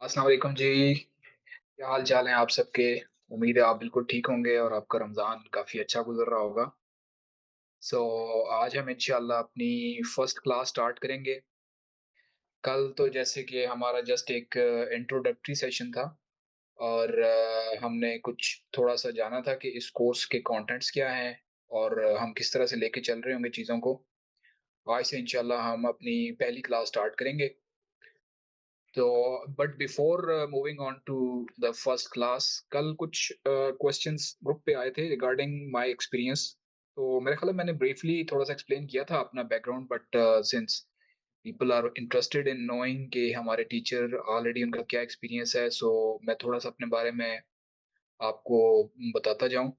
अस्सलाम वालेकुम जी। क्या हाल चाल है आप सबके? उम्मीद है आप बिल्कुल ठीक होंगे और आपका रमज़ान काफ़ी अच्छा गुज़र रहा होगा। सो आज हम इंशाल्लाह अपनी फर्स्ट क्लास स्टार्ट करेंगे। कल तो जैसे कि हमारा जस्ट एक इंट्रोडक्टरी सेशन था और हमने कुछ थोड़ा-सा जाना था कि इस कोर्स के कंटेंट्स क्या हैं और हम किस तरह से लेके चल रहे होंगे चीज़ों को। आज से इंशाल्लाह हम अपनी पहली क्लास स्टार्ट करेंगे। तो but before moving on to the first class, कल कुछ क्वेश्चंस ग्रुप पे आए थे रिगार्डिंग माय एक्सपीरियंस। तो मेरे ख्याल है मैंने ब्रीफली थोड़ा सा एक्सप्लेन किया था अपना background, but since people are interested in knowing कि हमारे टीचर ऑलरेडी उनका क्या एक्सपीरियंस है, सो मैं थोड़ा सा अपने बारे में आपको बताता जाऊं।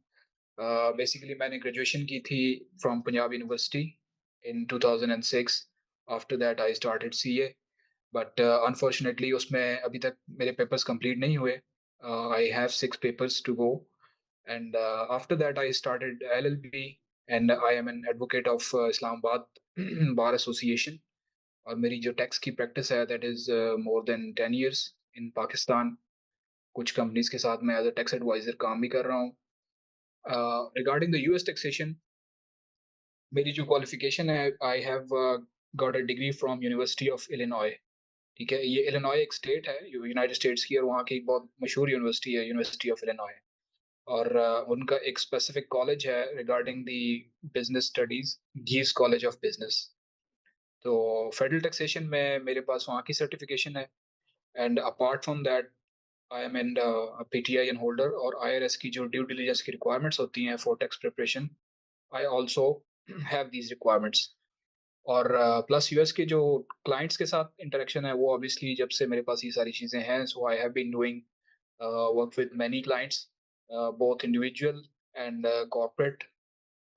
बेसिकली मैंने ग्रेजुएशन की थी from Punjab university in 2006। After that I started CA, but unfortunately उसमें अभी तक मेरे पेपर्स कंप्लीट नहीं हुए। I have 6 papers to go and after that I started LLB and I am an advocate of Islamabad bar association. और मेरी जो tax की प्रैक्टिस है that is more than 10 years in Pakistan. कुछ कंपनीज़ के साथ मैं एज़ अ टैक्स एडवाइज़र काम भी कर रहा हूँ। रिगार्डिंग द यूएस टैक्सेशन, मेरी जो क्वालिफ़िकेशन है, I have got a degree from university of Illinois. ठीक है? ये इलिनॉय एक स्टेट है जो यूनाइटेड स्टेट्स की, और वहाँ की एक बहुत मशहूर यूनिवर्सिटी है, यूनिवर्सिटी ऑफ इलिनॉय। और उनका एक स्पेसिफिक कॉलेज है regarding the business studies, Gies college of business. तो फेडरल टैक्सेशन में मेरे पास वहाँ की सर्टिफ़िकेशन है and apart from that I am an PTIN holder, और आईआरएस की जो ड्यू डिलिजेंस की रिक्वायरमेंट्स होती हैं for tax preparation, I also have these requirements. और प्लस यूएस के जो क्लाइंट्स के साथ इंटरेक्शन है, वो ऑब्वियसली जब से मेरे पास ये सारी चीज़ें हैं, so I have been doing work with many clients, both individual and corporate.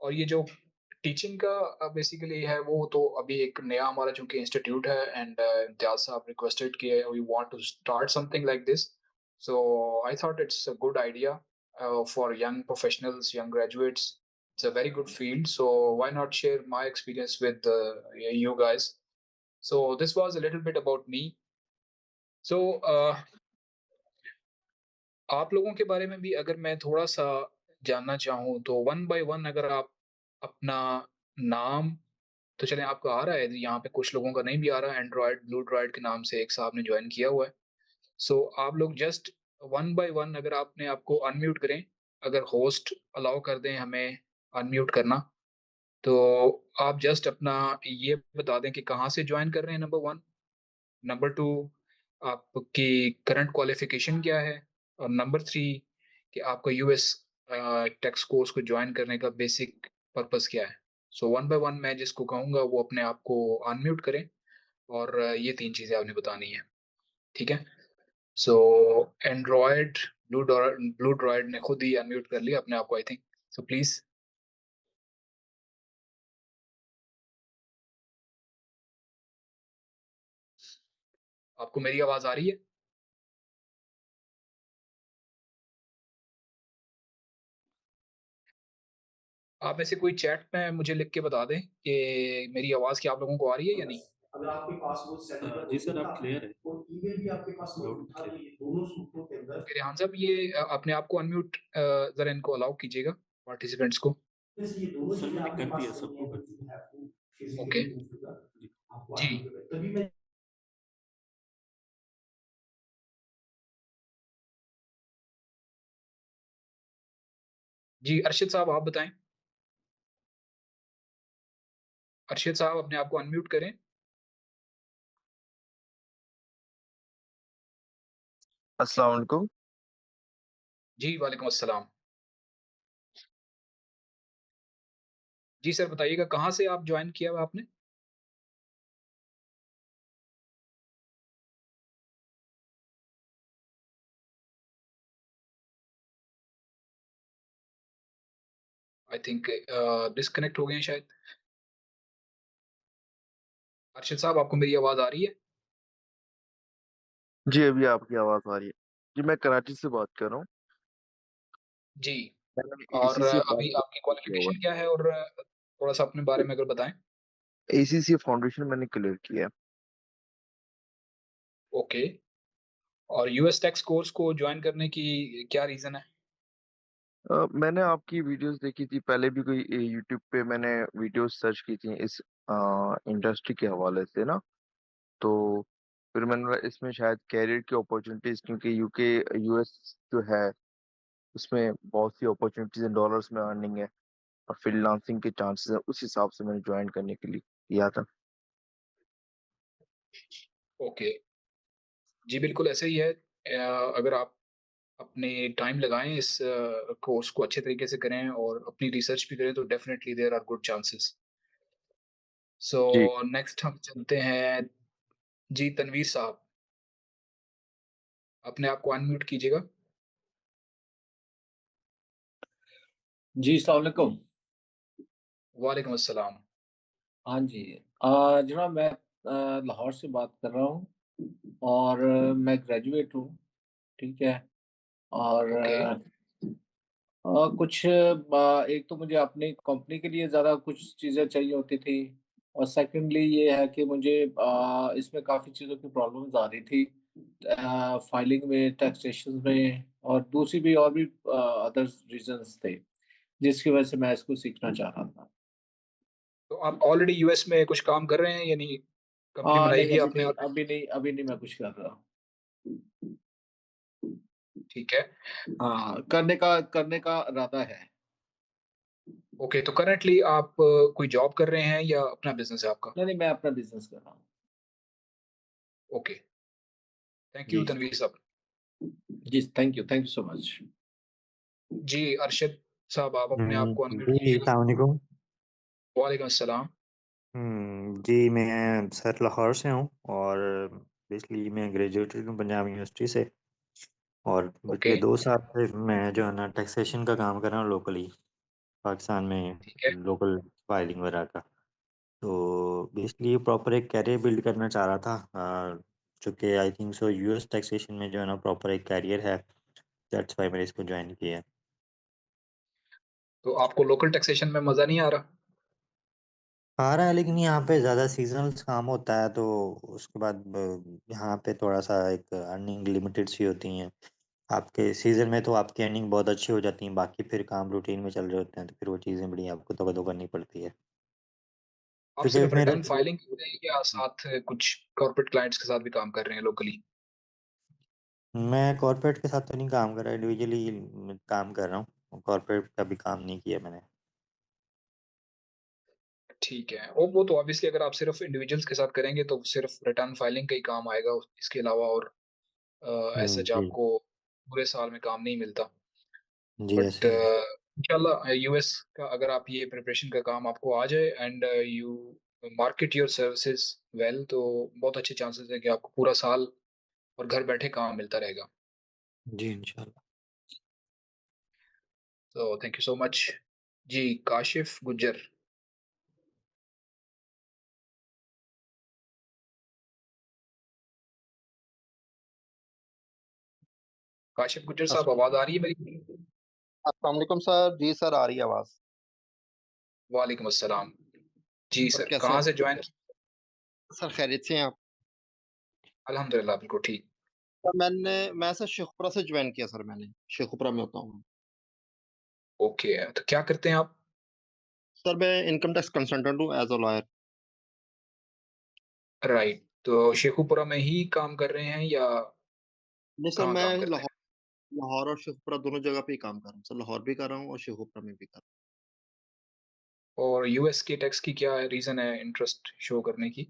और ये जो टीचिंग का बेसिकली है, वो तो अभी एक नया हमारा चूँकि इंस्टीट्यूट है एंड इम्तियाज़ साहब रिक्वेस्टेड कि we want to start something like this. So I thought it's a good idea for young professionals, young graduates. It's a very good field, so why not share my experience with you guys? So this was a little bit about me. So आप लोगों के बारे में भी अगर मैं थोड़ा-सा जानना चाहूँ, तो वन बाय वन अगर आप अपना नाम, तो चलें आपका आ रहा है, यहाँ पे कुछ लोगों का नहीं भी आ रहा है, एंड्रॉयड, ब्लू ड्रॉयड के नाम से एक साहब ने जॉइन किया हुआ है। सो आप लोग जस्ट वन बाय वन अगर अपने आप को अनम्यूट करें, अगर होस्ट अलाउ कर दें हमें अनम्यूट करना, तो आप जस्ट अपना ये बता दें कि कहाँ से जॉइन कर रहे हैं, नंबर 1। नंबर 2, आपकी करंट क्वालिफ़िकेशन क्या है? और नंबर 3, कि आपका यूएस टैक्स कोर्स को जॉइन करने का बेसिक पर्पज़ क्या है? सो वन बाय वन मैं जिसको कहूँगा वो अपने आप को अनम्यूट करें और ये 3 चीज़ें आपने बतानी है, ठीक है? सो एंड्रॉयड, ब्लू ड्रॉयड ने खुद ही अनम्यूट कर लिया अपने आप को आई थिंक। So please. आपको मेरी आवाज़ आ रही है? आप में से कोई चैट में मुझे लिख के बता दें कि मेरी आवाज़ क्या आप लोगों को आ रही है या नहीं? अगर आपके पास वो सेलेबल जी होते सर, तो आप आप क्लियर है, और ईमेल भी आपके पास वो लाउड एंड उठा क्लियर। के ये दोनों सूत्रों के अंदर ओके, रेहान साहब ये अपने आप को अनम्यूट ज़रा इनको अलाउ कीजिएगा पार्टिसिपेंट्स को। जैसे ये दोनों सर चीज़ें मैंने आपके कर पास दिया, नहीं सबको है, कर बट दिया। You have to okay, physically move to the जी, आपको जी। आगे तभी मैं जी, अरशद साहब आप बताएँ? अरशद साहब अपने आप को अनम्यूट करें। अस्सलाम वालेकुम। जी, वालेकुम अस्सलाम। जी सर बताइएगा कहाँ से आप जॉइन किया हुआ आपने? आई थिंक डिस्कनेक्ट हो गए हैं शायद। अरशद साहब आपको मेरी आवाज़ आ रही है? जी, अभी आपकी आवाज़ आ रही है। जी, मैं कराची से बात कर रहा हूँ। जी। मैंने और एसीसी अभी आपकी फाउंडेशन किया हुआ क्वालिफ़िकेशन क्या है, और थोड़ा-सा अपने बारे में अगर बताएँ? है। एसीसी फाउंडेशन मैंने क्लियर किया है। ओके। और यूएस टैक्स कोर्स को जॉइन करने की क्या रीज़न है? मैंने आपकी वीडियोज़ देखी थी, पहले भी कोई यूट्यूब पे मैंने वीडियोज़ सर्च की थी इस इंडस्ट्री के हवाले से ना, तो फिर मैंने बोला इसमें शायद करियर की अपॉर्च्युनिटीज़ क्योंकि यूएस जो है, उसमें बहुत सी अपॉर्च्युनिटीज़ हैं, डॉलर्स में अर्निंग है और फ्रीलांसिंग के चांसेस हैं, उस हिसाब से मैंने जॉइन करने के लिए किया था। ओके। जी, बिल्कुल ऐसा ही है। अगर आप अपने टाइम लगाएँ इस कोर्स को अच्छे तरीके से करें और अपनी रिसर्च भी करें तो definitely there are good chances. So जी। नेक्स्ट हम चलते हैं जी, तनवीर साहब, अपने आप को अनम्यूट कीजिएगा। जी, अस्सलाम वालेकुम। वालेकुम अस्सलाम। हाँ जी। जनाब मैं लाहौर से बात कर रहा हूँ और मैं ग्रेजुएट हूँ, ठीक है? और ओके, कुछ एक तो मुझे अपनी कंपनी के लिए ज़्यादा कुछ चीज़ें चाहिए होती थी और सेकंडली ये है कि मुझे इसमें काफ़ी चीज़ों की प्रॉब्लम्स आ रही थी फाइलिंग में, टैक्सेशन में और दूसरी भी और भी अदर्स रीज़न्स थे, जिसकी वजह से मैं इसको सीखना चाह रहा था। तो आप ऑलरेडी यूएस में कुछ काम कर रहे हैं यानी कंपनी बनाई नहीं, हुई है आपने और अभी नहीं मैं कुछ कर रहा। ठीक है। हाँ, करने का इरादा है। ओके, तो करंटली आप कोई जॉब कर रहे हैं या अपना बिज़नेस है आपका? नहीं, मैं अपना बिज़नेस कर रहा हूँ। ओके, थैंक यू जी, तनवीर साहब। जी, थैंक यू सो मच। जी, अरशद साहब आप अपने आप को अनम्यूट जी, कीजिएगा। अस्सलाम वालेकुम। वालेकुम अस्सलाम। जी, मैं सर लाहौर से हूँ और बेसिकली मैं ग्रेजुएटेड हूँ पंजाब यूनिवर्सिटी से और ओके, पिछले 2 साल से मैं जो है ना टैक्सेशन का काम कर रहा हूँ लोकली, पाकिस्तान में ठीक है। लोकल फाइलिंग वगैरह का। तो बेसिकली प्रॉपर एक करियर बिल्ड करना चाह रहा था जो कि I think so US taxation में जो है ना प्रॉपर एक करियर है, दैट्स व्हाई मैंने इसको जॉइन किया है। तो आपको लोकल टैक्सेशन में मज़ा नहीं आ रहा? आ रहा है लेकिन यहाँ पे ज़्यादा सीज़नल्स काम होता है तो उसके बाद यहाँ पे थोड़ा-सा एक अर्निंग लिमिटेड सी होती हैं। आपके सीज़न में तो आपकी अर्निंग बहुत अच्छी हो जाती है, बाकी फिर काम रूटीन में चल रहे होते हैं तो फिर वो चीज़ें बड़ी आपको दबा-दबा करनी पड़ती है। आप क्योंकि सिर्फ़ मेरे रिटर्न फाइलिंग करते हैं या साथ कुछ कॉर्पोरेट क्लाइंट्स के साथ भी काम कर रहे हैं लोकली? मैं कॉर्पोरेट के साथ तो नहीं काम कर रहा, इंडिविजुअली काम कर रहा हूँ। कॉर्पोरेट का भी काम नहीं किया मैंने। ठीक है। वो तो ऑब्वियसली अगर आप सिर्फ़ इंडिविजुअल्स के साथ करेंगे तो सिर्फ़ रिटर्न फाइलिंग का ही काम आएगा, इसके अलावा और एज़ सच जी। आपको पूरे साल में काम नहीं मिलता। जी, बट ऐसे ही है। इंशाल्लाह यूएस का अगर आप ये प्रिपरेशन का काम आपको आ जाए and you market your services well तो बहुत अच्छे चांसेस हैं कि आपको पूरा साल और घर बैठे काम मिलता रहेगा। जी, इंशाल्लाह। तो थैंक यू सो मच। जी, काशिफ गुज्जर। काशिफ गुज्जर अस साहब आवाज़ आ रही है मेरी? अस्सलाम वालेकुम सर। जी सर, आ रही है आवाज़। वालेकुम अस्सलाम। जी सर सर, कैसे कहाँ हैं? से जॉइन की? सर खैरियत से हैं आप? अल्हम्दुलिल्लाह बिल्कुल ठीक। सर मैं सर शेखपुरा से जॉइन किया सर मैंने। शेखपुरा में होता हूँ। ओके, तो क्या करते हैं आप? सर मैं इनकम टैक्स कंसल्टेंट हूँ एज़ अ लॉयर। राइट, तो शेखुपुरा में ही काम कर रहे हैं या नहीं सर, कहाँ मैं काम करते हैं? लाहौर और शेखपुरा दोनों जगह पे ही काम कर रहा हूँ। सर लाहौर भी कर रहा हूँ और शेखपुरा में भी कर रहा हूँ। और यूएस के टैक्स की क्या रीज़न है इंटरेस्ट शो करने की?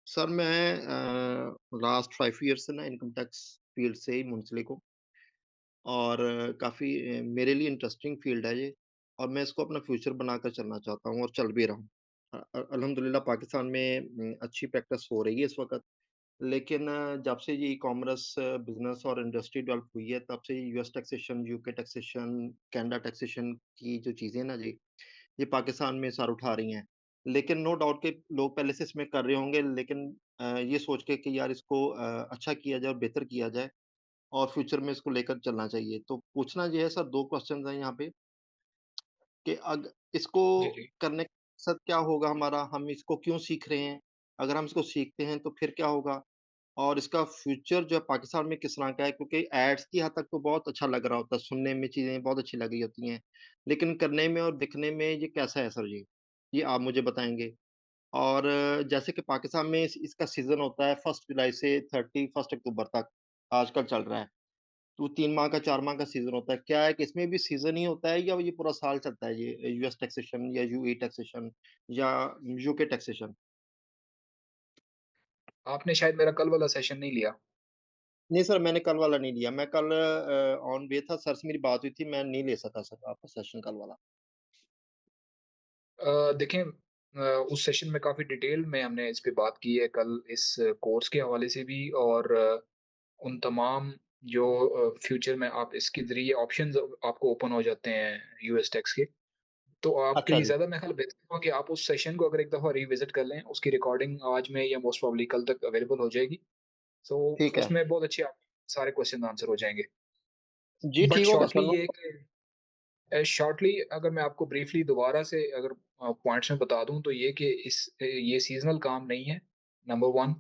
सर मैं लास्ट 5 ईयर्स से ना इनकम टैक्स फ़ील्ड से ही मुंसलिक हूँ और काफ़ी मेरे लिए इंटरेस्टिंग फ़ील्ड है ये और मैं इसको अपना फ्यूचर बनाकर चलना चाहता हूँ और चल भी रहा हूँ। अल्हम्दुलिल्लाह पाकिस्तान में अच्छी प्रैक्टिस हो रही है इस वक़्त। लेकिन जब से ये ई-कॉमर्स बिज़नेस और इंडस्ट्री डेवलप हुई है, तब से US taxation, UK taxation, Canada taxation की जो चीज़ें हैं ना जी, ये पाकिस्तान में सर उठा रही हैं। लेकिन नो डाउट कि लोग पहले से इसमें कर रहे होंगे, लेकिन ये सोच के कि यार इसको अच्छा किया जाए और बेहतर किया जाए और फ्यूचर में इसको लेकर चलना चाहिए। तो पूछना ये है सर 2 क्वेश्चन्स हैं यहाँ पे कि इसको जी, जी। करने का मकसद क्या होगा हमारा? हम इसको क्यों सीख रहे हैं? अगर हम इसको सीखते हैं तो फिर क्या होगा? और इसका फ्यूचर जो है पाकिस्तान में किस तरह का है? क्योंकि एड्स की हद तक तो बहुत अच्छा लग रहा होता है, सुनने में चीज़ें बहुत अच्छी लग रही होती हैं। लेकिन करने में और दिखने में ये कैसा है सर ये? ये आप मुझे बताएँगे? और जैसे कि पाकिस्तान में इसका सीज़न होता है 1 जुलाई से 31 अक्टूबर तक, आजकल चल रहा है। तो 3 माह का 4 माह का सीज़न होता है। क्या है कि इसमें भी सीज़न ही होता है या ये पूरा साल चलता है ये यूएस टैक्सेशन या यूएई टैक्सेशन या यूके टैक्सेशन? आपने शायद मेरा कल वाला सेशन नहीं लिया। नहीं सर, मैंने कल वाला नहीं लिया। मैं कल ऑन वे था, सर से मेरी बात हुई थी, मैं नहीं ले सका सर आपका सेशन कल वाला। देखें, उस सेशन में काफ़ी डिटेल में हमने इस पे बात की है कल इस कोर्स के हवाले से भी, और उन तमाम जो फ्यूचर में आप इसके ज़रिए ऑप्शंस आपको ओपन हो जाते हैं यूएस टैक्स के। तो आपके अच्छा लिए जी, ज़्यादा मेरा ख़्याल बेहतर होगा कि आप उस सेशन को अगर एक दफ़ा रिविज़िट कर लें, उसकी रिकॉर्डिंग आज में या मोस्ट प्रोबेबली कल तक अवेलेबल हो जाएगी। सो ठीक है। उसमें बहुत अच्छे आप सारे क्वेश्चन आंसर हो जाएँगे। जी, बट ठीक होगा शॉर्टली सुन लो। ये कि शॉर्टली अगर मैं आपको ब्रीफली दोबारा से अगर पॉइंट्स में बता दूँ तो ये कि ये सीज़नल काम नहीं है, नंबर 1।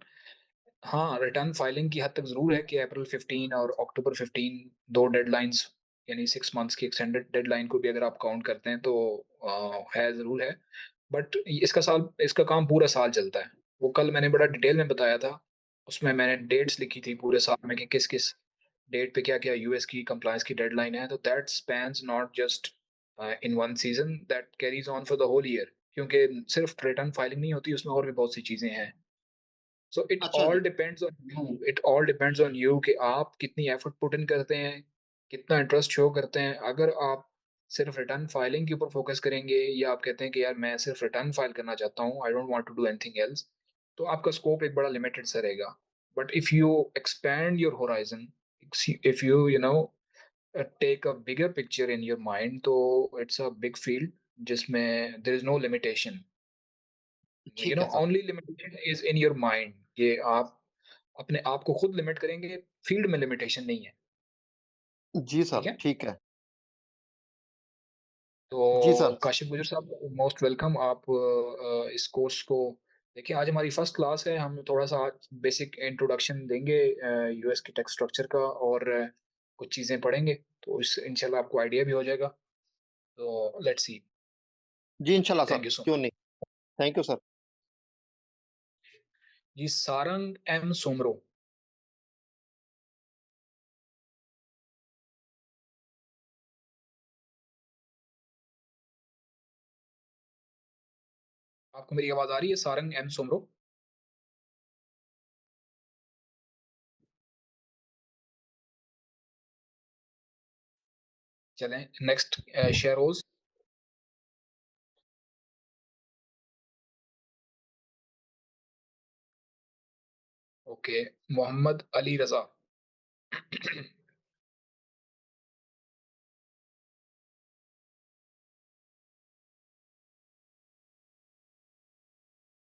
हाँ, रिटर्न फाइलिंग की हद तक ज़रूर है कि अप्रैल 15 और अक्टूबर 15 2 डेडलाइन्स, यानी 6 मंथ्स की एक्सटेंडेड डेडलाइन को भी अगर आप काउंट करते हैं तो है ज़रूर है। बट इसका काम पूरा साल चलता है। वो कल मैंने बड़ा डिटेल में बताया था। उसमें मैंने डेट्स लिखी थी पूरे साल में कि किस-किस डेट पे क्या-क्या यूएस की कंप्लायंस की डेडलाइन है। तो that spans not just in one season, that carries on for the whole year, क्योंकि सिर्फ रिटर्न फाइलिंग नहीं होती, उसमें और भी बहुत सी चीज़ें हैं। सो अच्छा जी, it all depends on you कि आप कितनी एफर्ट पुट इन करते हैं, कितना इंटरेस्ट शो करते हैं। अगर आप सिर्फ रिटर्न फाइलिंग के ऊपर फोकस करेंगे या आप कहते हैं कि यार मैं सिर्फ रिटर्न फाइल करना चाहता हूँ, I don't want to do anything else, तो आपका स्कोप एक बड़ा लिमिटेड सा रहेगा। But if you expand your horizon, if you know take a bigger picture in your mind, तो इट्स अ बिग फील्ड जिसमें देयर इज नो लिमिटेशन। ठीक है sir. Only limitation is in your mind, कि आप अपने आप को खुद लिमिट करेंगे, फील्ड में लिमिटेशन नहीं है, जी ठीक सर, है? ठीक है। जी तो सर। काशिफ़ गुजर साहब, मोस्ट वेलकम। आप इस कोर्स को देखिए, आज हमारी फर्स्ट क्लास है, हम थोड़ा-सा आज बेसिक इंट्रोडक्शन देंगे यूएस के टैक्स स्ट्रक्चर का, और कुछ चीज़ें पढ़ेंगे, तो इस इंशाल्लाह आपको आइडिया भी हो जाएगा। तो लेट्स सी। जी, इंशाल्लाह सर, थैंक यू सो क्यों मच। नहीं। Thank you sir. जी, सारंग एम सोमरो, आपको मेरी आवाज़ आ रही है? सारंग एम सोमरो? चलें next, Sheroz. Okay, Mohammad Ali Raza.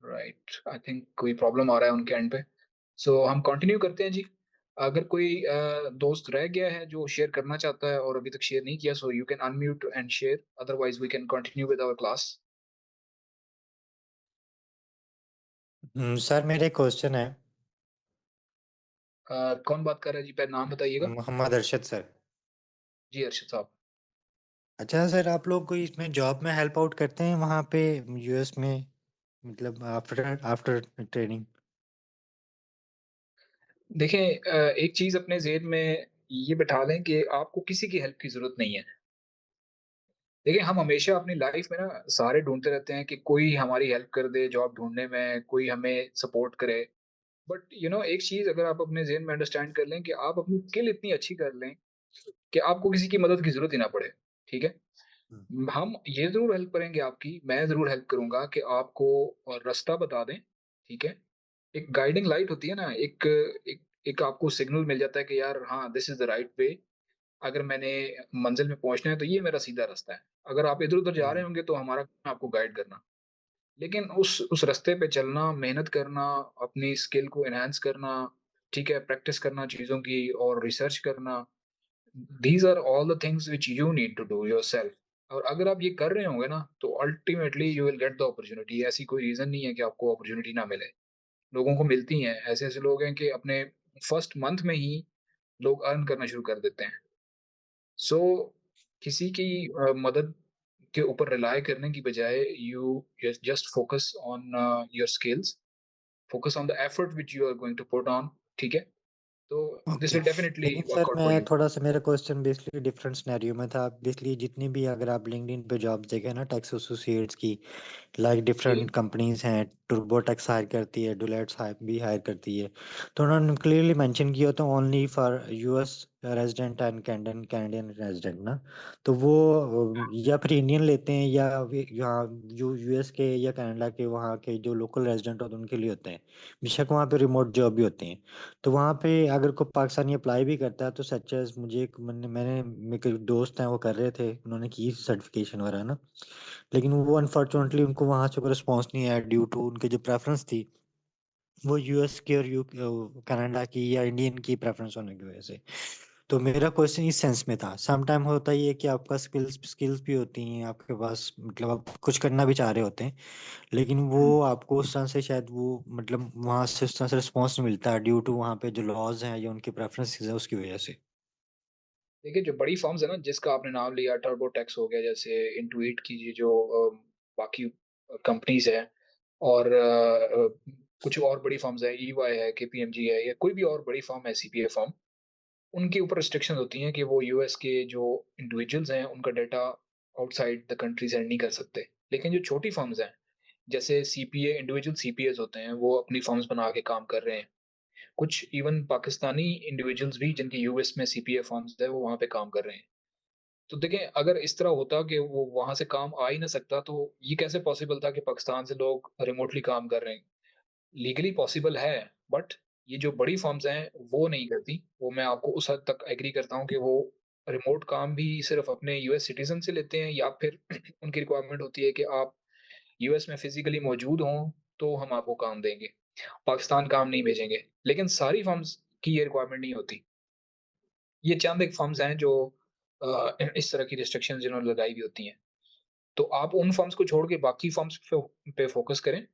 Right, I think कोई प्रॉब्लम आ रहा है उनके एंड पे। सो हम कंटिन्यू करते हैं जी। अगर कोई दोस्त रह गया है जो शेयर करना चाहता है और अभी तक शेयर नहीं किया, so you can unmute and share, otherwise we can continue with our class. Sir मेरा एक क्वेश्चन है। कौन बात कर रहा है जी? पहले नाम बताइएगा। मोहम्मद अरशद सर। जी अर्शद साहब। अच्छा सर, आप लोग कोई इसमें जॉब में हेल्प आउट करते हैं वहाँ पे यूएस में, मतलब आफ्टर आफ्टर ट्रेनिंग? देखें, एक चीज अपने जेहन में ये बिठा लें कि आपको किसी की हेल्प की जरूरत नहीं है। देखिए, हम हमेशा अपनी लाइफ में ना सहारे ढूंढते रहते हैं कि कोई हमारी हेल्प कर दे जॉब ढूंढने में, कोई हमें सपोर्ट करे। बट एक चीज अगर आप अपने ज़हन में अंडरस्टैंड कर लें कि आप अपनी स्किल इतनी अच्छी कर लें कि आपको किसी की मदद की ज़रूरत ही ना पड़े, ठीक है? हुँ, हम ये ज़रूर हेल्प करेंगे आपकी, मैं ज़रूर हेल्प करूँगा कि आपको रास्ता बता दें, ठीक है? एक गाइडिंग लाइट होती है ना, एक एक आपको सिग्नल मिल जाता है कि यार हाँ, this is the right way. अगर मैंने मंज़िल में पहुँचना है तो ये मेरा सीधा रास्ता है। अगर आप इधर-उधर जा रहे हुँ, होंगे तो हमारा काम है आपको गाइड करना। लेकिन उस रास्ते पे चलना, मेहनत करना, अपनी स्किल को एनहांस करना, ठीक है, प्रैक्टिस करना चीज़ों की और रिसर्च करना, these are all the things which you need to do yourself. और अगर आप ये कर रहे होंगे ना, तो ultimately you will get the opportunity. ऐसी कोई रीज़न नहीं है कि आपको अपॉर्च्युनिटी ना मिले। लोगों को मिलती हैं। ऐसे-ऐसे लोग हैं कि अपने फर्स्ट मंथ में ही लोग अर्न करना शुरू कर देते हैं। सो किसी की मदद के ऊपर रिलाय करने की बजाय you just focus on your skills, focus on the effort which you are going to put on, ठीक है? तो दिस ओके। विल डेफिनिटली लेकिन वर्क सर आउट फॉर मैं यू। थोड़ा-सा मेरा क्वेश्चन बेसिकली डिफरेंट सिनेरियो में था। बेसिकली जितनी भी अगर आप लिंक्डइन पे जॉब्स देखें ना टैक्स एसोसिएट्स की, लाइक जी। डिफरेंट कंपनीज़ हैं, टर्बोटेक्स हायर करती है, डेलोइट्स हायर भी हायर करती है। तो उन्होंने क्लियरली मेंशन किया होता है only for US resident and Canadian resident ना। तो वो या फिर इंडियन लेते हैं या वे यहाँ जो यूएस के या कनाडा के वहाँ के जो लोकल रेज़िडेंट होते हैं उनके लिए होते हैं। बेशक वहाँ पे रिमोट जॉब भी होते हैं। तो वहाँ पे अगर कोई पाकिस्तानी अप्लाई भी करता है तो सच एज़ मुझे एक मैंने मेरे एक दोस्त हैं वो कर रहे थे, उन्होंने की सर्टिफ़िकेशन वगैरह ना। लेकिन वो अनफॉर्चुनेटली उनको वहाँ से कोई रिस्पॉन्स नहीं आया ड्यू टू उनकी जो प्रेफ़रेंस थी, वो यूएस की और कनाडा की या इंडियन की प्रेफ़रेंस होने की वज़ह से। तो मेरा क्वेश्चन इस सेंस में था, सम टाइम होता ये है कि आपका स्किल्स भी होती हैं आपके पास मतलब आप कुछ करना भी चाह रहे होते हैं, लेकिन वो हुँ। आपको उस तरह से शायद वो मतलब वहाँ से उस तरह से रिस्पॉन्स नहीं मिलता है ड्यू टू वहाँ पे जो लॉज़ हैं या उनकी प्रेफ़रेंसेस हैं उसकी वज़ह से। देखिए, जो बड़ी फ़र्म्स हैं ना, जिसका आपने नाम लिया, टर्बोटेक्स हो गया, जैसे इंटुइट की ये जो बाकी कंपनीज़ हैं और कुछ और बड़ी फ़र्म्स हैं, ईवाई है, केपीएमजी है या कोई भी और बड़ी फ़र्म है, सीपीए फ़र्म, उनके ऊपर रिस्ट्रिक्शंस होती हैं कि वो यूएस के जो इंडिविजुअल्स हैं, उनका data outside the country send नहीं कर सकते। लेकिन जो छोटी फ़र्म्स हैं, जैसे सीपीए इंडिविजुअल सीपीएज़ होते हैं, वो अपनी फ़र्म्स बना के काम कर रहे हैं। कुछ इवन पाकिस्तानी इंडिविजुअल्स भी जिनकी यूएस में सीपीए फ़र्म्स है, वो वहाँ पे काम कर रहे हैं। तो देखें, अगर इस तरह होता कि वो वहाँ से काम आ ही ना सकता, तो ये कैसे पॉसिबल था कि पाकिस्तान से लोग रिमोटली काम कर रहे हैं? लीगली पॉसिबल है, बट ये जो बड़ी फ़र्म्स हैं, वो नहीं करती। वो मैं आपको उस हद तक एग्री करता हूँ कि वो रिमोट काम भी सिर्फ़ अपने यूएस सिटिज़न से लेते हैं या फिर उनकी रिक्वायरमेंट होती है कि आप यूएस में फ़िज़िकली मौजूद हों, तो हम आपको काम देंगे। पाकिस्तान काम नहीं भेजेंगे। लेकिन सारी फ़र्म्स की ये रिक्वायरमेंट नहीं होती। ये चंद एक फ़र्म्स हैं जो इस तरह की रिस्ट्रिक्शंस जिन्होंने लगाई हुई होती हैं। तो आप उन फ़र्म्स को छोड़ के बाकी फ़र्म्स पे फ़ोकस करें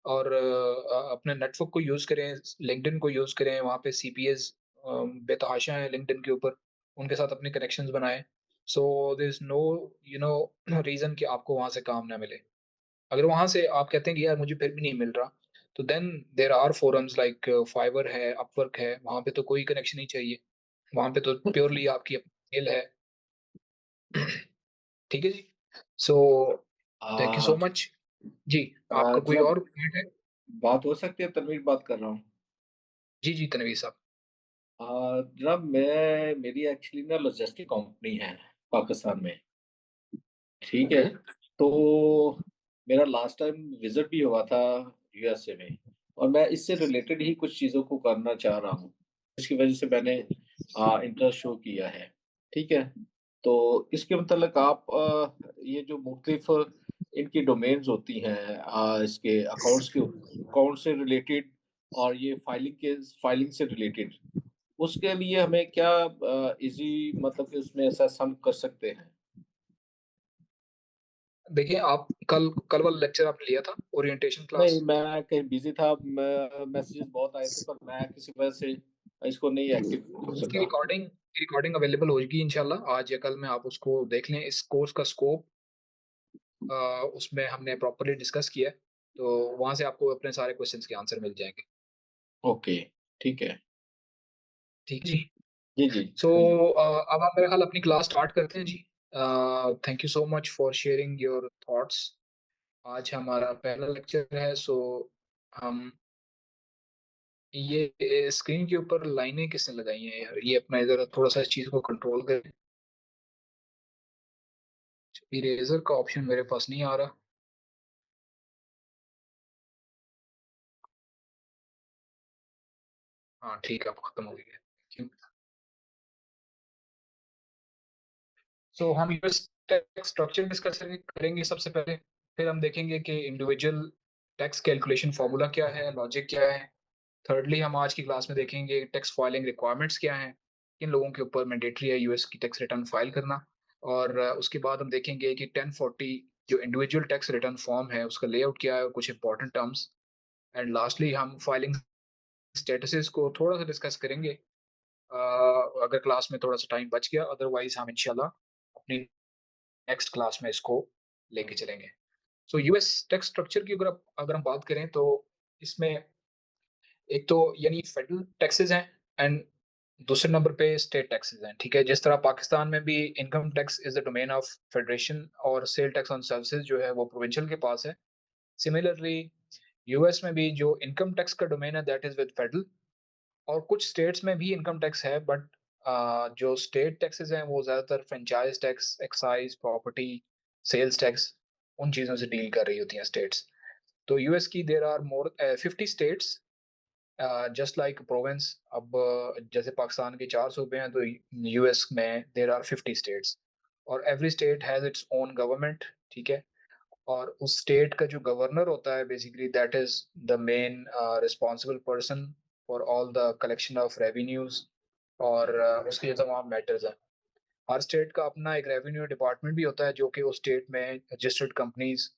और अपने नेटवर्क को यूज़ करें, लिंक्डइन को यूज़ करें, वहाँ पे सीपीएज़ बेतहाशा हैं लिंक्डइन के ऊपर, उनके साथ अपने कनेक्शंस बनाएँ। So there is no you know reason कि आपको वहाँ से काम ना मिले। अगर वहाँ से आप कहते हैं कि यार मुझे फिर भी नहीं मिल रहा, तो then there are forums like Fiverr है, अपवर्क है, वहाँ पे तो कोई कनेक्शन नहीं चाहिए। वहाँ पे तो प्योरली आपकी अपनी स्किल है। ठीक है जी। So thank you a so much. जी, आपका कोई जनाब और पॉइंट है? बात हो सकती है तनवीर बात कर रहा हूँ। जी, जी, तनवीर साहब। जनाब मेरी एक्चुअली ना लॉजिस्टिक कंपनी है पाकिस्तान में, ठीक है? ओके। तो मेरा लास्ट टाइम विज़िट भी हुआ था यूएसए में और मैं इससे रिलेटेड ही कुछ चीज़ों को करना चाह रहा हूँ, जिसकी वज़ह से मैंने इंटरेस्ट शो किया है, ठीक है? तो इसके मतलब आप ये जो मुख्तलिफ इनकी डोमेन्स होती हैं इसके अकाउंट से रिलेटेड और ये फाइलिंग से रिलेटेड, उसके लिए हमें क्या ईज़ी मतलब कि उसमें ऐसा हम कर सकते हैं? देखिए, आप कल कल वाला लेक्चर आपने लिया था, ओरिएंटेशन नहीं, क्लास? मैं कहीं बिज़ी था, मैसेजेस बहुत आए थे पर मैं किसी वजह से इसको नहीं एक्टिव कर उसकी सका। रिकॉर्डिंग अवेलेबल होगी इंशाल्लाह आज या कल में आप उसको देख लें। इस कोर्स का स्कोप अ, उसमें हमने प्रॉपर्ली डिस्कस किया है, तो वहाँ से आपको अपने सारे क्वेश्चन्स के आंसर मिल जाएँगे। ओके, ठीक है। ठीक है जी। जी, जी। सो अब आप मेरे ख़्याल अपनी क्लास स्टार्ट करते हैं जी। Thank you so much for sharing your thoughts. आज हमारा पहला लेक्चर है, सो हम ये स्क्रीन के ऊपर लाइनें किसने लगाई हैं यार? ये अपना ज़रा थोड़ा-सा इस चीज़ को कंट्रोल करें। इरेज़र का ऑप्शन मेरे पास नहीं आ रहा। हाँ, ठीक है, अब खत्म हो गया। Thank you. सो हम यूएस टैक्स स्ट्रक्चर डिस्कस करेंगे सबसे पहले, फिर हम देखेंगे कि इंडिविजुअल टैक्स कैलकुलेशन फ़ॉर्मूला क्या है, लॉजिक क्या है। थिर्डली हम आज की क्लास में देखेंगे टैक्स फाइलिंग रिक्वायरमेंट्स क्या हैं, किन लोगों के ऊपर मैंडेटरी है यूएस की टैक्स रिटर्न फाइल करना और उसके बाद हम देखेंगे कि 1040 जो इंडिविजुअल टैक्स रिटर्न फॉर्म है, उसका लेआउट क्या है और कुछ इंपॉर्टेंट टर्म्स। एंड लास्टली हम फाइलिंग स्टेटसेस को थोड़ा सा डिस्कस करेंगे, अगर क्लास में थोड़ा सा टाइम बच गया, अदरवाइज हम इंशाल्लाह अपनी नेक्स्ट क्लास में इसको लेके चलेंगे। सो यूएस टैक्स स्ट्रक्चर की अगर हम बात करें तो इसमें एक तो यानी फेडरल टैक्सेस हैं एंड दूसरे नंबर पे स्टेट टैक्सेस हैं, ठीक है। जिस तरह पाकिस्तान में भी income tax is the domain of federation और सेल टैक्स ऑन सर्विसेज जो है वो प्रोविंशियल के पास है। सिमिलरली यूएस में भी जो इनकम टैक्स का डोमेन है दैट इज विद फेडरल, और कुछ स्टेट्स में भी इनकम टैक्स है, बट जो स्टेट टैक्सेस हैं वो ज़्यादातर franchise tax, excise, property, sales tax, उन चीज़ों से डील कर रही होती हैं स्टेट्स। तो यूएस की there are more 50 states just like province. अब जैसे पाकिस्तान के 4 सूबे हैं तो यूएस में देर आर 50 स्टेट्स, और every state has its own government, ठीक है। और उस स्टेट का जो गवर्नर होता है basically that is the main responsible person for all the collection of revenues, और उसके जो तमाम मैटर्स हैं। हर स्टेट का अपना एक रेवेन्यू डिपार्टमेंट भी होता है जो कि उस स्टेट में रजिस्टर्ड कंपनीज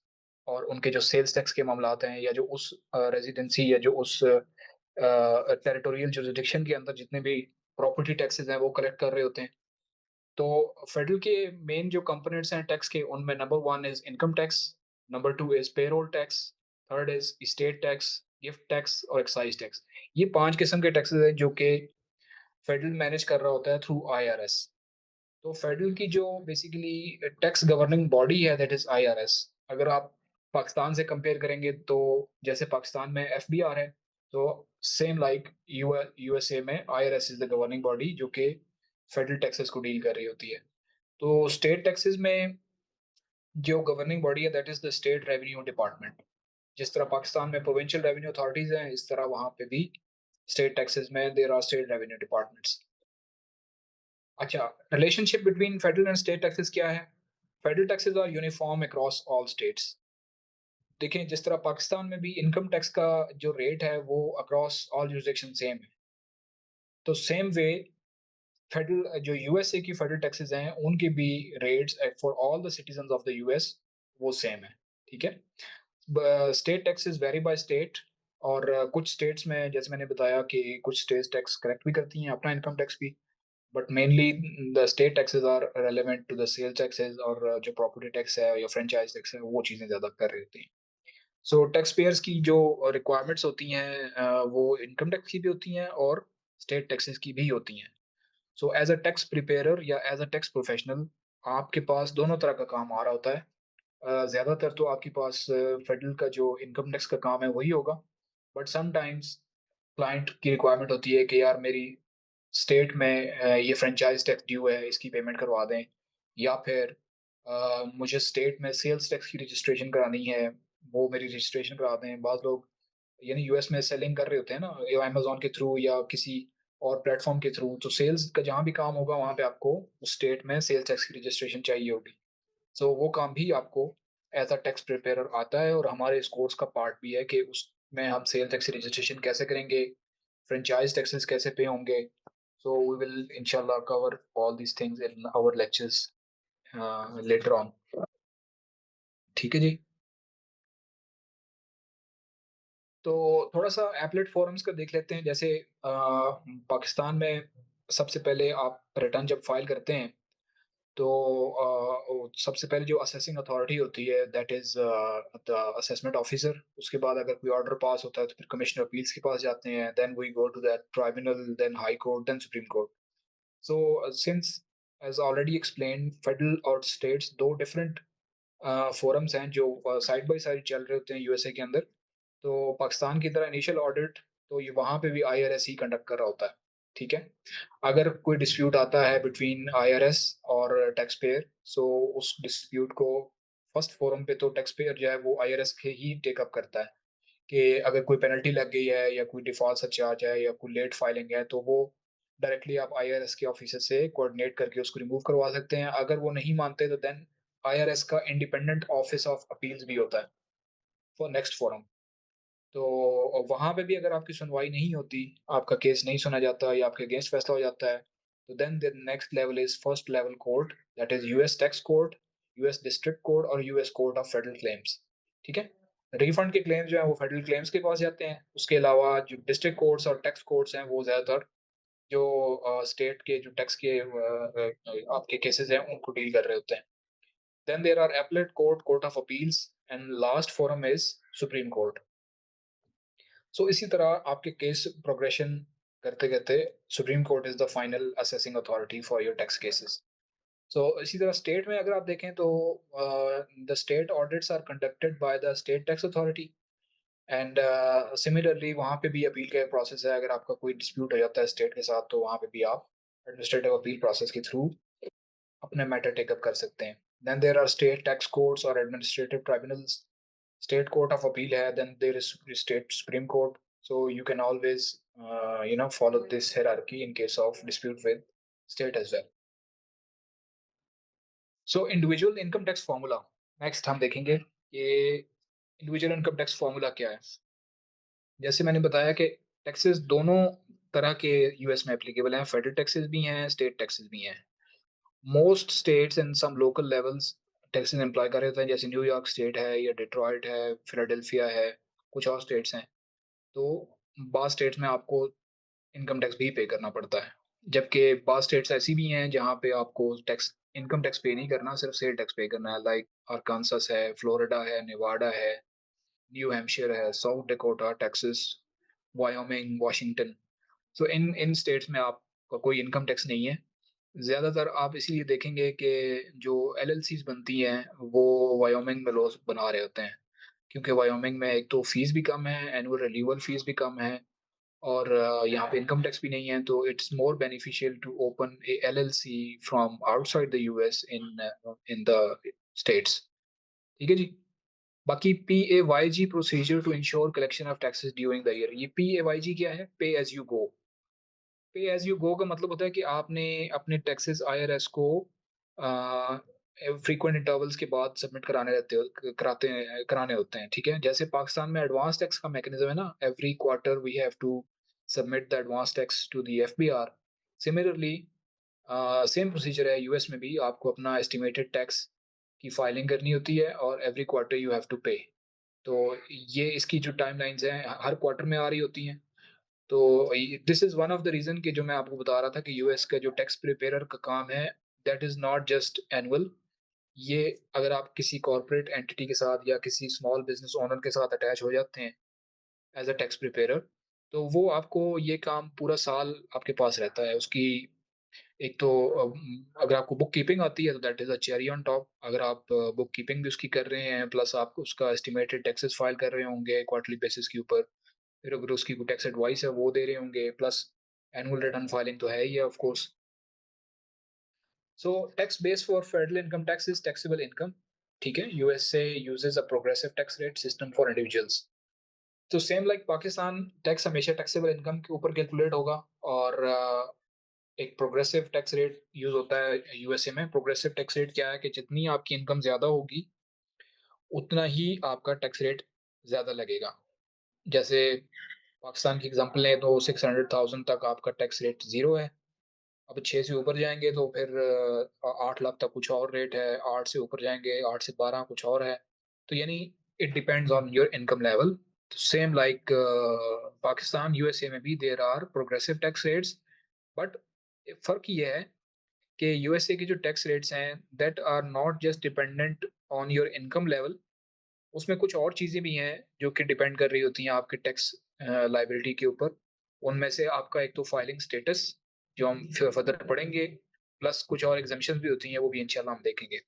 और उनके जो सेल्स टैक्स के मामलात हैं, या जो उस रेजिडेंसी या जो उस टेरिटोरियल जुरिडिक्शन के अंदर जितने भी प्रॉपर्टी टैक्सेस हैं वो कलेक्ट कर रहे होते हैं। तो फेडरल के मेन जो कंपोनेंट्स हैं टैक्स के, उनमें number 1 is income tax, number 2 is payroll tax, third is state tax, gift tax और एक्साइज टैक्स। ये 5 किस्म के टैक्सेस हैं जो कि फेडरल मैनेज कर रहा होता है थ्रू आईआरएस। तो फेडरल की जो बेसिकली टैक्स गवर्निंग बॉडी है दैट इज आईआरएस। अगर आप पाकिस्तान से कंपेयर करेंगे तो जैसे पाकिस्तान में एफबीआर है, तो सेम लाइक यूएसए में IRS is the governing body जो कि फेडरल टैक्सेस को डील कर रही होती है। तो स्टेट टैक्सेस में जो गवर्निंग बॉडी है that is the state revenue department. जिस तरह पाकिस्तान में प्रोविंशियल रेवेन्यू अथॉरिटीज हैं, इस तरह वहां पे भी स्टेट टैक्सेस में there are state revenue departments. अच्छा, relationship between federal and state taxes क्या है? Federal taxes are uniform across all states. देखें, जिस तरह पाकिस्तान में भी इनकम टैक्स का जो रेट है वो अक्रॉस ऑल जुरिसडिक्शन सेम है, तो सेम वे फेडरल जो यूएसए की फेडरल टैक्सेस हैं उनके भी rates for all the citizens of the US वो सेम है, ठीक है। State taxes very bye state, और कुछ स्टेट्स में जैसे मैंने बताया कि कुछ स्टेट टैक्स कलेक्ट भी करती हैं अपना इनकम टैक्स भी, but mainly the state taxes are relevant to the sale taxes, और जो प्रॉपर्टी टैक्स है या फ्रेंचाइज टैक्स है वो चीज़ें ज़्यादा कर रही होती हैं। सो टैक्स पेयर्स की जो रिक्वायरमेंट्स होती हैं वो इनकम टैक्स की भी होती हैं और स्टेट टैक्सेस की भी होती हैं। So as a tax preparer या एज अ टैक्स प्रोफेशनल आपके पास दोनों तरह का काम आ रहा होता है। ज़्यादातर तो आपके पास फेडरल का जो इनकम टैक्स का काम है वही होगा, बट समटाइम्स क्लाइंट की रिक्वायरमेंट होती है कि यार मेरी स्टेट में ये फ्रेंचाइज टैक्स ड्यू है, इसकी पेमेंट करवा दें, या फिर मुझे स्टेट में सेल्स टैक्स की रजिस्ट्रेशन करानी है, वो मेरी रजिस्ट्रेशन करा दें। बाज़ लोग यानी यूएस में सेलिंग कर रहे होते हैं ना, या अमेज़न के थ्रू या किसी और प्लेटफ़ॉर्म के थ्रू, तो सेल्स का जहाँ भी काम होगा वहाँ पे आपको उस स्टेट में सेल्स टैक्स की रजिस्ट्रेशन चाहिए होगी। सो वो काम भी आपको एज़ अ टैक्स प्रिपेयरर आता है, और हमारे इस कोर्स का पार्ट भी है कि उसमें हम सेल टैक्स की रजिस्ट्रेशन कैसे करेंगे, फ्रेंचाइज़ टैक्सेस कैसे पे होंगे। So we will inshallah cover all these things in our lectures later on. ठीक है जी। तो थोड़ा सा एपलेट फोरम्स का देख लेते हैं। जैसे पाकिस्तान में सबसे पहले आप रिटर्न जब फाइल करते हैं तो सबसे पहले जो असेसिंग अथॉरिटी होती है that is the assessment officer. उसके बाद अगर कोई ऑर्डर पास होता है तो फिर कमिश्नर अपील्स के पास जाते हैं, then we go to that tribunal, then high court, then supreme court. So since as already explained, federal और स्टेट्स दो डिफरेंट फोरम्स हैं जो साइड बाय साइड चल रहे होते हैं यूएसए के अंदर। तो पाकिस्तान की तरह इनिशियल ऑडिट तो ये वहाँ पे भी आईआरएस ही कंडक्ट कर रहा होता है, ठीक है। अगर कोई डिस्प्यूट आता है बिटवीन आईआरएस और टैक्स पेयर, सो उस डिस्प्यूट को फर्स्ट फोरम पे तो टैक्स पेयर जो है वो आईआरएस के ही टेक अप करता है कि अगर कोई पेनल्टी लग गई है या कोई डिफॉल्ट सरचार्ज है या कोई लेट फाइलिंग है तो वो डायरेक्टली आप आईआरएस के ऑफिसर से कोऑर्डिनेट करके उसको रिमूव करवा सकते हैं। अगर वो नहीं मानते तो देन आईआरएस का इंडिपेंडेंट ऑफिस ऑफ अपील्स भी होता है फॉर नेक्स्ट फोरम। तो वहाँ पे भी अगर आपकी सुनवाई नहीं होती, आपका केस नहीं सुना जाता या आपके अगेंस्ट फैसला हो जाता है, तो then the next level is first level court, that is US tax court, US district court और US court of federal claims, ठीक है। रिफंड के क्लेम्स जो हैं वो फेडरल क्लेम्स के पास जाते हैं। उसके अलावा जो डिस्ट्रिक्ट कोर्ट्स और टैक्स कोर्ट्स हैं वो ज़्यादातर जो स्टेट के जो टैक्स के आपके केसेज़ हैं उनको डील कर रहे होते हैं। Then there are appellate court, court of appeals and last forum is supreme court. So इसी तरह आपके केस प्रोग्रेशन करते-करते supreme court is the final assessing authority for your tax cases. So इसी तरह स्टेट में अगर आप देखें तो the state audits are conducted by the state tax authority and similarly वहाँ पे भी अपील का प्रोसेस है। अगर आपका कोई डिस्प्यूट हो जाता है स्टेट के साथ तो वहाँ पे भी आप एडमिनिस्ट्रेटिव अपील प्रोसेस के थ्रू अपने मैटर टेकअप कर सकते हैं। Then there are state tax courts और administrative tribunals. State court of appeal है, then there is state supreme court. So you can always follow this hierarchy in case of dispute with state as well. So individual income tax formula next हम देखेंगे कि individual income tax formula क्या है। जैसे मैंने बताया कि taxes दोनों तरह के यूएस में एप्लीकेबल हैं, फेडरल टैक्सेस भी हैं, स्टेट टैक्सेस भी हैं। Most states and some local levels taxes employ कर रहे होते हैं, जैसे न्यूयॉर्क स्टेट है या डिट्रॉइट है, फिलाडेल्फिया है, कुछ और स्टेट्स हैं। तो बाज़ स्टेट्स में आपको इनकम टैक्स भी पे करना पड़ता है, जबकि बाज़ स्टेट्स ऐसी भी हैं जहाँ पे आपको टैक्स इनकम टैक्स पे नहीं करना, सिर्फ सेल टैक्स पे करना है, लाइक अरकानसास है, फ्लोरिडा है, नेवाडा है, न्यू हैम्पशायर है, South Dakota, Texas, Wyoming, Washington. So इन इन स्टेट्स में आपका कोई इनकम टैक्स नहीं है। ज़्यादातर आप इसलिए देखेंगे कि जो एलएलसीज़ बनती हैं, वो वायोमिंग में लोग बना रहे होते हैं, क्योंकि वायोमिंग में एक तो फ़ीस भी कम है, एनुअल रिन्यूअल फ़ीस भी कम है और यहाँ पे इनकम टैक्स भी नहीं है, तो it's more beneficial to open a LLC from outside the US in the states. ठीक है जी? बाकी PAYG procedure to ensure collection of taxes during the year. ये पीएवाईजी क्या है? पे एज़ यू गो। पे एज़ यू गो का मतलब होता है कि आपने अपने टैक्सेस आईआरएस को अ, फ्रीक्वेंट इंटरवल्स के बाद सबमिट कराने होते हैं, ठीक है? जैसे पाकिस्तान में एडवांस टैक्स का मैकेनिज़्म है ना, every quarter we have to submit the advance tax to the FBR. Similarly same procedure है यूएस में भी, आपको अपना एस्टिमेटेड टैक्स की फाइलिंग करनी होती है और every quarter you have to pay. तो ये इसकी जो टाइमलाइन्स हैं हर क्वार्टर में आ रही होती हैं। तो this is one of the reason कि जो मैं आपको बता रहा था कि यूएस का जो टैक्स प्रिपेरर का काम है, that is not just annual. ये अगर आप किसी कॉर्पोरेट एंटिटी के साथ या किसी स्मॉल बिज़नेस ओनर के साथ अटैच हो जाते हैं एज़ अ टैक्स प्रिपेरर, तो वो आपको ये काम पूरा साल आपके पास रहता है। उसकी एक तो अगर आपको बुक कीपिंग आती है तो that is a cherry on top. अगर आप बुक कीपिंग भी उसकी कर रहे हैं प्लस आप उसका एस्टिमेटेड टैक्सेस फाइल कर रहे होंगे क्वार्टरली बेसिस के ऊपर, फिर अगर उसकी कोई टैक्स एडवाइस है वो दे रहे होंगे, प्लस एनुअल रिटर्न फाइलिंग तो है ही है of course. So tax base for federal income tax is taxable income. ठीक है, USA uses a progressive tax rate system for individuals. तो सेम लाइक पाकिस्तान, टैक्स हमेशा टैक्सेबल इनकम के ऊपर कैलकुलेट होगा और एक प्रोग्रेसिव टैक्स रेट यूज़ होता है यूएसए में। प्रोग्रेसिव टैक्स रेट क्या है कि जितनी आपकी इनकम ज़्यादा होगी, उतना ही आपका टैक्स रेट ज़्यादा लगेगा। जैसे पाकिस्तान की एग्ज़ाम्पल लें तो 600,000 तक आपका टैक्स रेट 0 है। अब 6 से ऊपर जाएँगे तो फिर 8 लाख तक कुछ और रेट है, 8 से ऊपर जाएँगे 8 से 12 कुछ और है। तो यानी it depends on your income level. Same like Pakistan, USA में भी there are progressive tax rates, but फ़र्क ये है कि यूएसए के जो टैक्स रेट्स हैं that are not just dependent on your income level. उसमें कुछ और चीज़ें भी हैं जो कि डिपेंड कर रही होती हैं आपके टैक्स लायबिलिटी के ऊपर। उनमें से आपका एक तो फाइलिंग स्टेटस जो हम फर्दर पढ़ेंगे, प्लस कुछ और एग्ज़म्पशंस भी होती हैं, वो भी इंशाल्लाह हम देखेंगे।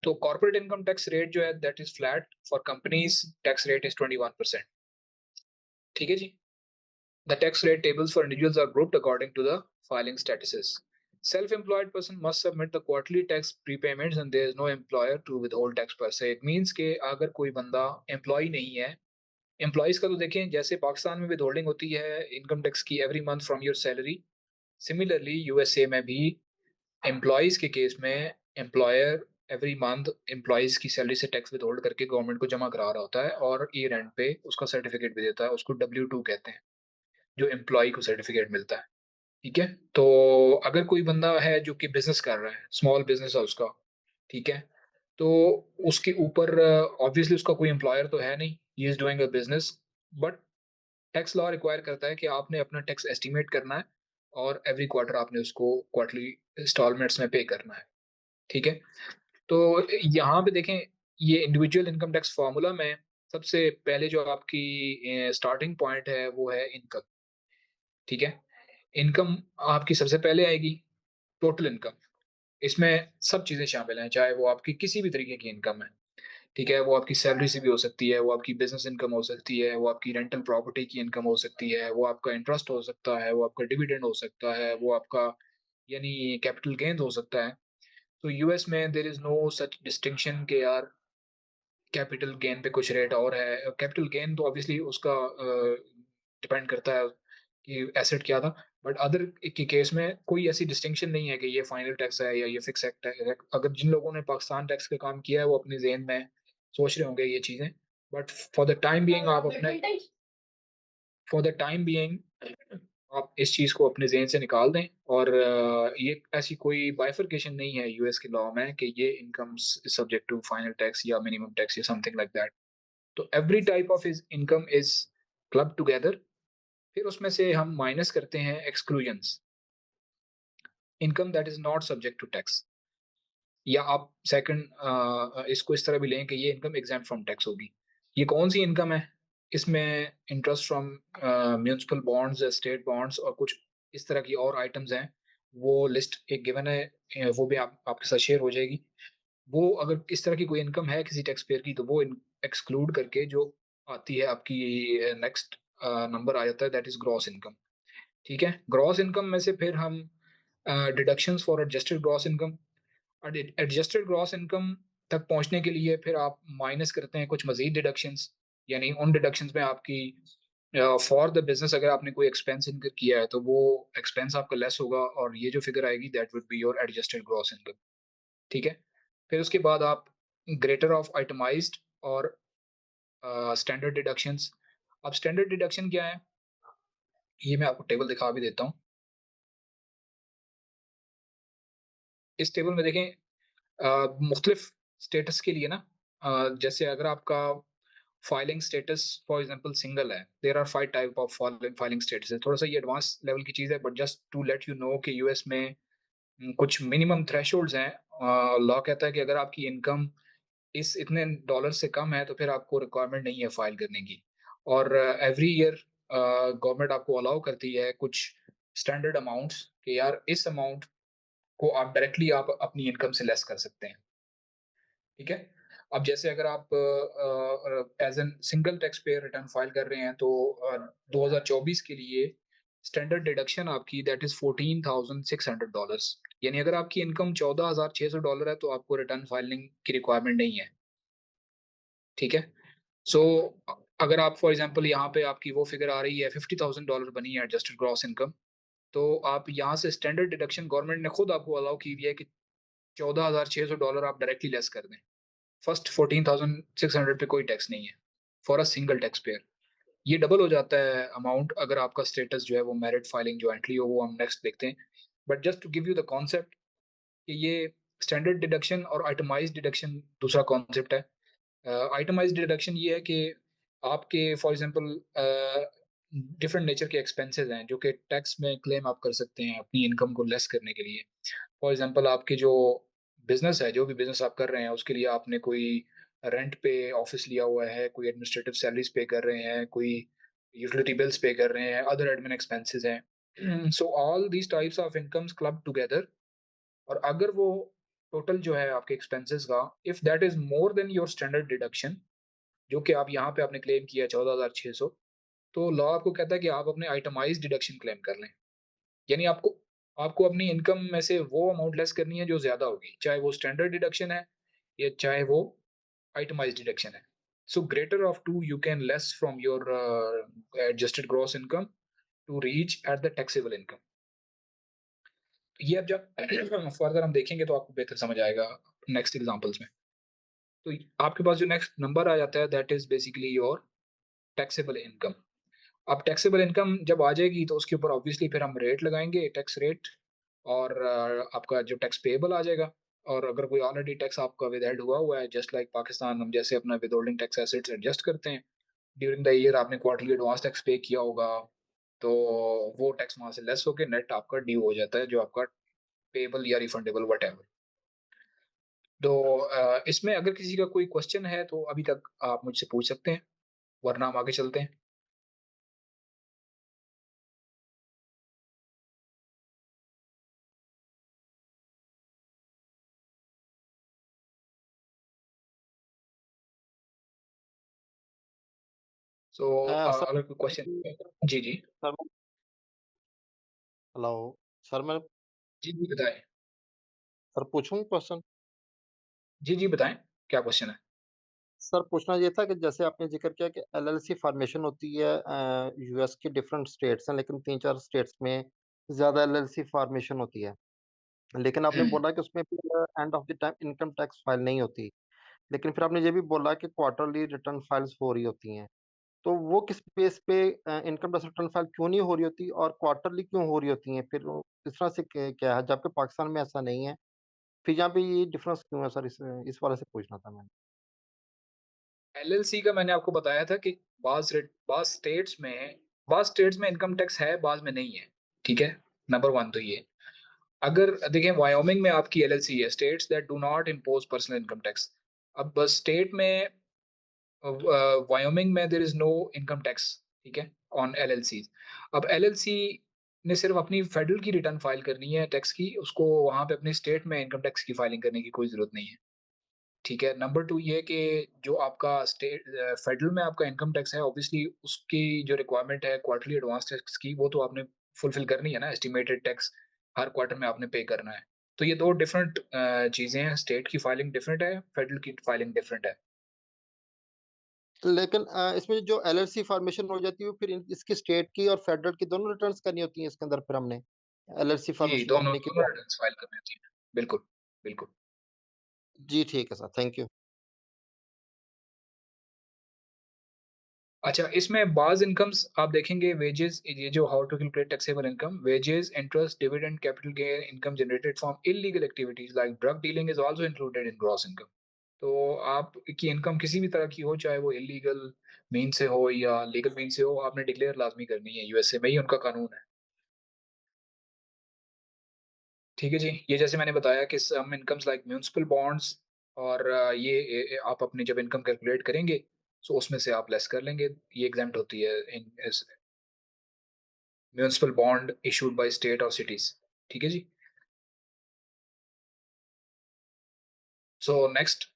तो कॉर्पोरेट इनकम टैक्स रेट जो है that is flat, for companies tax rate is 21%। ठीक है जी? The tax rate tables for individuals are grouped according to the filing statuses. Self-employed person must submit the quarterly tax prepayments and there is no employer to withhold tax per se. It means कि अगर कोई बंदा employ नहीं है, employees का तो देखें जैसे पाकिस्तान में विदहोल्डिंग होती है इनकम टैक्स की every month from your salary, similarly USA में भी एम्प्लॉइज के केस में एम्प्लॉयर एवरी मंथ एम्प्लॉइज की सैलरी से टैक्स विदहोल्ड करके गवर्नमेंट को जमा करा रहा होता है और ईयर एंड पे उसका सर्टिफिकेट भी देता है, उसको W2 कहते हैं, जो एम्प्लॉय को सर्टिफिकेट मिलता है। ठीक है? तो अगर कोई बंदा है जो कि बिज़नेस कर रहा है, स्मॉल बिज़नेस है उसका, ठीक है? तो उसके ऊपर ऑब्वियसली उसका कोई एम्प्लॉयर तो है नहीं, he is doing a business, but tax law require करता है कि आपने अपना टैक्स एस्टीमेट करना है और एवरी क्वार्टर आपने उसको क्वार्टरली इंस्टॉलमेंट्स में पे करना है, ठीक है? तो यहाँ पे देखें, ये इंडिविजुअल इनकम टैक्स फ़ॉर्मूला में सबसे पहले जो आपकी स्टार्टिंग पॉइंट है, वो है इनकम, ठीक है? इनकम आपकी सबसे पहले आएगी, टोटल इनकम। इसमें सब चीज़ें शामिल हैं, चाहे वो आपकी किसी भी तरीके की इनकम है, ठीक है? वो आपकी सैलरी से भी हो सकती है, वो आपकी बिज़नेस इनकम हो सकती है, वो आपकी रेंटल प्रॉपर्टी की इनकम हो सकती है, वो आपका इंटरेस्ट हो सकता है, वो आपका डिविडेंड हो सकता है, वो आपका यानी कैपिटल गेन्स हो सकता है। तो यूएस में there is no such distinction कि यार कैपिटल गेन पे कुछ रेट और है। कैपिटल गेन तो ऑब्वियसली उसका डिपेंड करता है कि एसेट क्या था। बट अदर के केस में कोई ऐसी डिस्टिंक्शन नहीं है कि ये फाइनल टैक्स है या ये फिक्स टैक्स है। अगर जिन लोगों ने पाकिस्तान टैक्स का काम किया है वो अपने ज़हन में सोच रहे होंगे ये चीज़ें। But for the time being आप अपने फॉर द टाइम बीइंग आप इस चीज़ को अपने ज़हन से निकाल दें और ये ऐसी कोई बाइफरकेशन नहीं है यूएस के लॉ में कि ये incomes subject to final tax या मिनिमम टैक्स या समथिंग लाइक दैट। तो every type of his income is club together. फिर उसमें से हम माइनस करते हैं exclusions, income that is not subject to tax. या आप सेकंड इसको इस तरह भी लें कि ये इनकम एग्जाम्प्ट फ्रॉम टैक्स होगी। ये कौन सी इनकम है? इसमें interest from municipal bonds, state bonds और कुछ इस तरह की और आइटम्स हैं। वो लिस्ट एक गिवन है, वो भी आपके साथ शेयर हो जाएगी। वो अगर इस तरह की कोई इनकम है किसी टैक्स पेयर की, तो वो एक्सक्लूड करके जो आती है आपकी नेक्स्ट नंबर आ जाता है, दैट इज ग्रॉस इनकम, ठीक है? ग्रॉस इनकम में से फिर हम deductions for adjusted gross income, और एडजस्टेड ग्रॉस इनकम तक पहुंचने के लिए फिर आप माइनस करते हैं कुछ मजीद डिडक्शंस। यानी उन डिडक्शंस में आपकी फॉर द बिजनेस अगर आपने कोई एक्सपेंस इनकर किया है तो वो एक्सपेंस आपका लेस होगा और ये जो फिगर आएगी that would be your adjusted gross income, ठीक है? फिर उसके बाद आप ग्रेटर ऑफ आइटमाइज्ड और स्टैंडर्ड डिडक्शंस। अब स्टैंडर्ड डिडक्शन क्या है? ये मैं आपको टेबल दिखा भी देता हूँ। इस टेबल में देखें मुख्तलिफ स्टेटस के लिए ना, जैसे अगर आपका filing status for example single है, there are 5 type of filing status है। थोड़ा सा ये एडवांस लेवल की चीज़ है but just to let you know कि यूएस में कुछ मिनिमम थ्रेशोल्ड्स हैं। लॉ कहता है कि अगर आपकी इनकम इस इतने डॉलर से कम है तो फिर आपको रिक्वायरमेंट नहीं है फाइल करने की। और एवरी ईयर गवर्नमेंट आपको अलाउ करती है कुछ स्टैंडर्ड अमाउंट्स कि यार इस अमाउंट को आप डायरेक्टली आप अपनी इनकम से लेस कर सकते हैं, ठीक है? अब जैसे अगर आप as an single tax payer return file कर रहे हैं तो 2024 के लिए स्टैंडर्ड डिडक्शन आपकी दैट इज़ $14,600। यानी अगर आपकी इनकम $14,600 है तो आपको रिटर्न फाइलिंग की रिक्वायरमेंट नहीं है, ठीक है? सो अगर आप फॉर एग्ज़ाम्पल यहाँ पे आपकी वो फिगर आ रही है $50,000 बनी है एडजस्टेड ग्रॉस इनकम, तो आप यहाँ से स्टैंडर्ड डिडक्शन गवर्नमेंट ने खुद आपको अलाउ की हुई है कि $14,600 आप डायरेक्टली लेस कर दें। फर्स्ट 14,600 पे कोई टैक्स नहीं है for a single tax payer. ये डबल हो जाता है अमाउंट अगर आपका स्टेटस जो है वो मेरिट फाइलिंग जॉइंटली हो, वो हम नेक्स्ट देखते हैं। But just to give you the concept कि ये स्टैंडर्ड डिडक्शन और आइटमाइज्ड डिडक्शन दूसरा कॉन्सेप्ट है। आइटमाइज्ड डिडक्शन ये है कि आपके फॉर एग्जांपल डिफरेंट नेचर के एक्सपेंसेस हैं जो कि टैक्स में क्लेम आप कर सकते हैं अपनी इनकम को लेस करने के लिए। फॉर एग्जांपल आपकी जो बिज़नेस है, जो भी बिज़नेस आप कर रहे हैं, उसके लिए आपने कोई रेंट पे ऑफ़िस लिया हुआ है, कोई एडमिनिस्ट्रेटिव सैलरीज़ पे कर रहे हैं, कोई यूटिलिटी बिल्स पे कर रहे हैं, अदर एडमिन एक्सपेंसेस हैं। So all these types of incomes club together, और अगर वो टोटल जो है आपके एक्सपेंसेस का if that is more then your standard deduction, जो कि आप यहाँ पे आपने क्लेम किया 14,600, तो लॉ आपको कहता है कि आप अपने आइटमाइज्ड डिडक्शन क्लेम कर लें। यानी आपको आपको अपनी इनकम में से वो अमाउंट लेस करनी है जो ज़्यादा होगी, चाहे वो स्टैंडर्ड डिडक्शन है या चाहे वो आइटमाइज्ड डिडक्शन है। So greater of 2 you can less from your adjusted gross income to reach at the taxable income. ये अब जब फर्दर हम देखेंगे तो आपको बेहतर समझ आएगा नेक्स्ट एग्जांपल्स में। तो आपके पास जो नेक्स्ट नंबर आ जाता है that is basically your taxable income. अब टैक्सेबल इनकम जब आ जाएगी तो उसके ऊपर ऑब्वियसली फिर हम रेट लगाएँगे, टैक्स रेट, और आपका जो टैक्स पेएबल आ जाएगा। और अगर कोई ऑलरेडी टैक्स आपका विदहेल्ड हुआ है, जस्ट लाइक पाकिस्तान, हम जैसे अपना विदहोल्डिंग टैक्स एसेट्स एडजस्ट करते हैं, ड्यूरिंग द ईयर आपने क्वार्टरली एडवांस टैक्स पे किया होगा, तो वो टैक्स वहाँ से लेस होके नेट आपका ड्यू हो जाता है, जो आपका पेएबल या रिफंडेबल व्हाटएवर। तो इसमें अगर किसी का कोई क्वेश्चन है तो अभी तक आप मुझसे पूछ सकते हैं, वरना हम आगे चलते हैं। सो सर अगर कोई क्वेश्चन है जी, जी। सर हेलो सर मैं जी, जी, बताएँ। सर पूछूं क्वेश्चन? जी, जी, बताएँ, क्या क्वेश्चन है? सर पूछना ये था कि जैसे आपने जिक्र किया कि एलएलसी फॉर्मेशन होती है यूएस के डिफरेंट स्टेट्स हैं, लेकिन 3-4 स्टेट्स में ज़्यादा एलएलसी फॉर्मेशन होती है। लेकिन आपने हुँ। बोला कि उसमें फिर end of the time income tax file नहीं होती। लेकिन फिर आपने ये भी बोला कि क्वार्टरली रिटर्न फाइल्स हो रही होती हैं। तो वो किस बेस पे इनकम टैक्स रिटर्न फाइल क्यों नहीं हो रही होती और क्वार्टरली क्यों हो रही होती हैं? फिर वो इस तरह से क्या है जबकि पाकिस्तान में ऐसा नहीं है? फिर यहाँ पे ये डिफरेंस क्यों है सर इस वाले से पूछना था मैंने? एलएलसी का मैंने आपको बताया था कि बाज़ स्टेट्स में इनकम टैक्स है, बाज़ में नहीं है, ठीक है? नंबर 1 तो ये। अगर देखिए वायोमिंग में आपकी एलएलसी है, states that do not impose personal income tax. अब स्टेट में वायोमिंग में there is no income tax, ठीक है? On LLCs. अब एलएलसी ने सिर्फ़ अपनी फेडरल की रिटर्न फाइल करनी है टैक्स की, उसको वहाँ पे अपने स्टेट में इनकम टैक्स की फाइलिंग करने की कोई ज़रूरत नहीं है। ठीक है, नंबर 2 ये कि जो आपका फेडरल में आपका इनकम टैक्स है, ऑब्वियसली उसकी जो रिक्वायरमेंट है क्वार्टरली एडवांस टैक्स की, वो तो आपने फुलफिल करनी है ना, एस्टिमेटेड टैक्स हर क्वार्टर में आपने पे करना है। तो ये 2 डिफरेंट चीज़ें हैं, स्टेट की फाइलिंग डिफरेंट है, फेडरल की फाइलिंग डिफरेंट है। लेकिन इसमें जो एलएलसी फॉर्मेशन हो जाती है वो फिर इसकी स्टेट की और फेडरल की दोनों रिटर्न्स करनी होती हैं इसके अंदर फिर हमने, एलएलसी जी, फॉर्मेशन दोनों होने के दोनों बाद? रिटर्न्स फाइल करनी होती हैं। बिल्कुल, बिल्कुल। जी, ठीक है सर, थैंक यू। अच्छा, इसमें बाज़ इनकम्स आप देखेंगे वेजेज़ ये जो how to calculate taxable income, wages, interest, dividend, capital gain, income generated from illegal activities like drug dealing is also included in gross income. तो आपकी इनकम किसी भी तरह की हो, चाहे वो इल्लीगल मीन से हो या लीगल मीन से हो, आपने डिक्लेयर लाज़मी करनी है, यूएसए में ही उनका कानून है। ठीक है जी, ये जैसे मैंने बताया कि सम इनकम्स लाइक म्युनिसिपल बॉन्ड्स और ये आप अपनी जब इनकम कैलकुलेट करेंगे, सो उसमें से आप लेस कर लेंगे, ये एग्ज़ेम्प्ट होती है in as municipal bond issued by state और सिटीज़, ठीक है जी? सो नेक्स्ट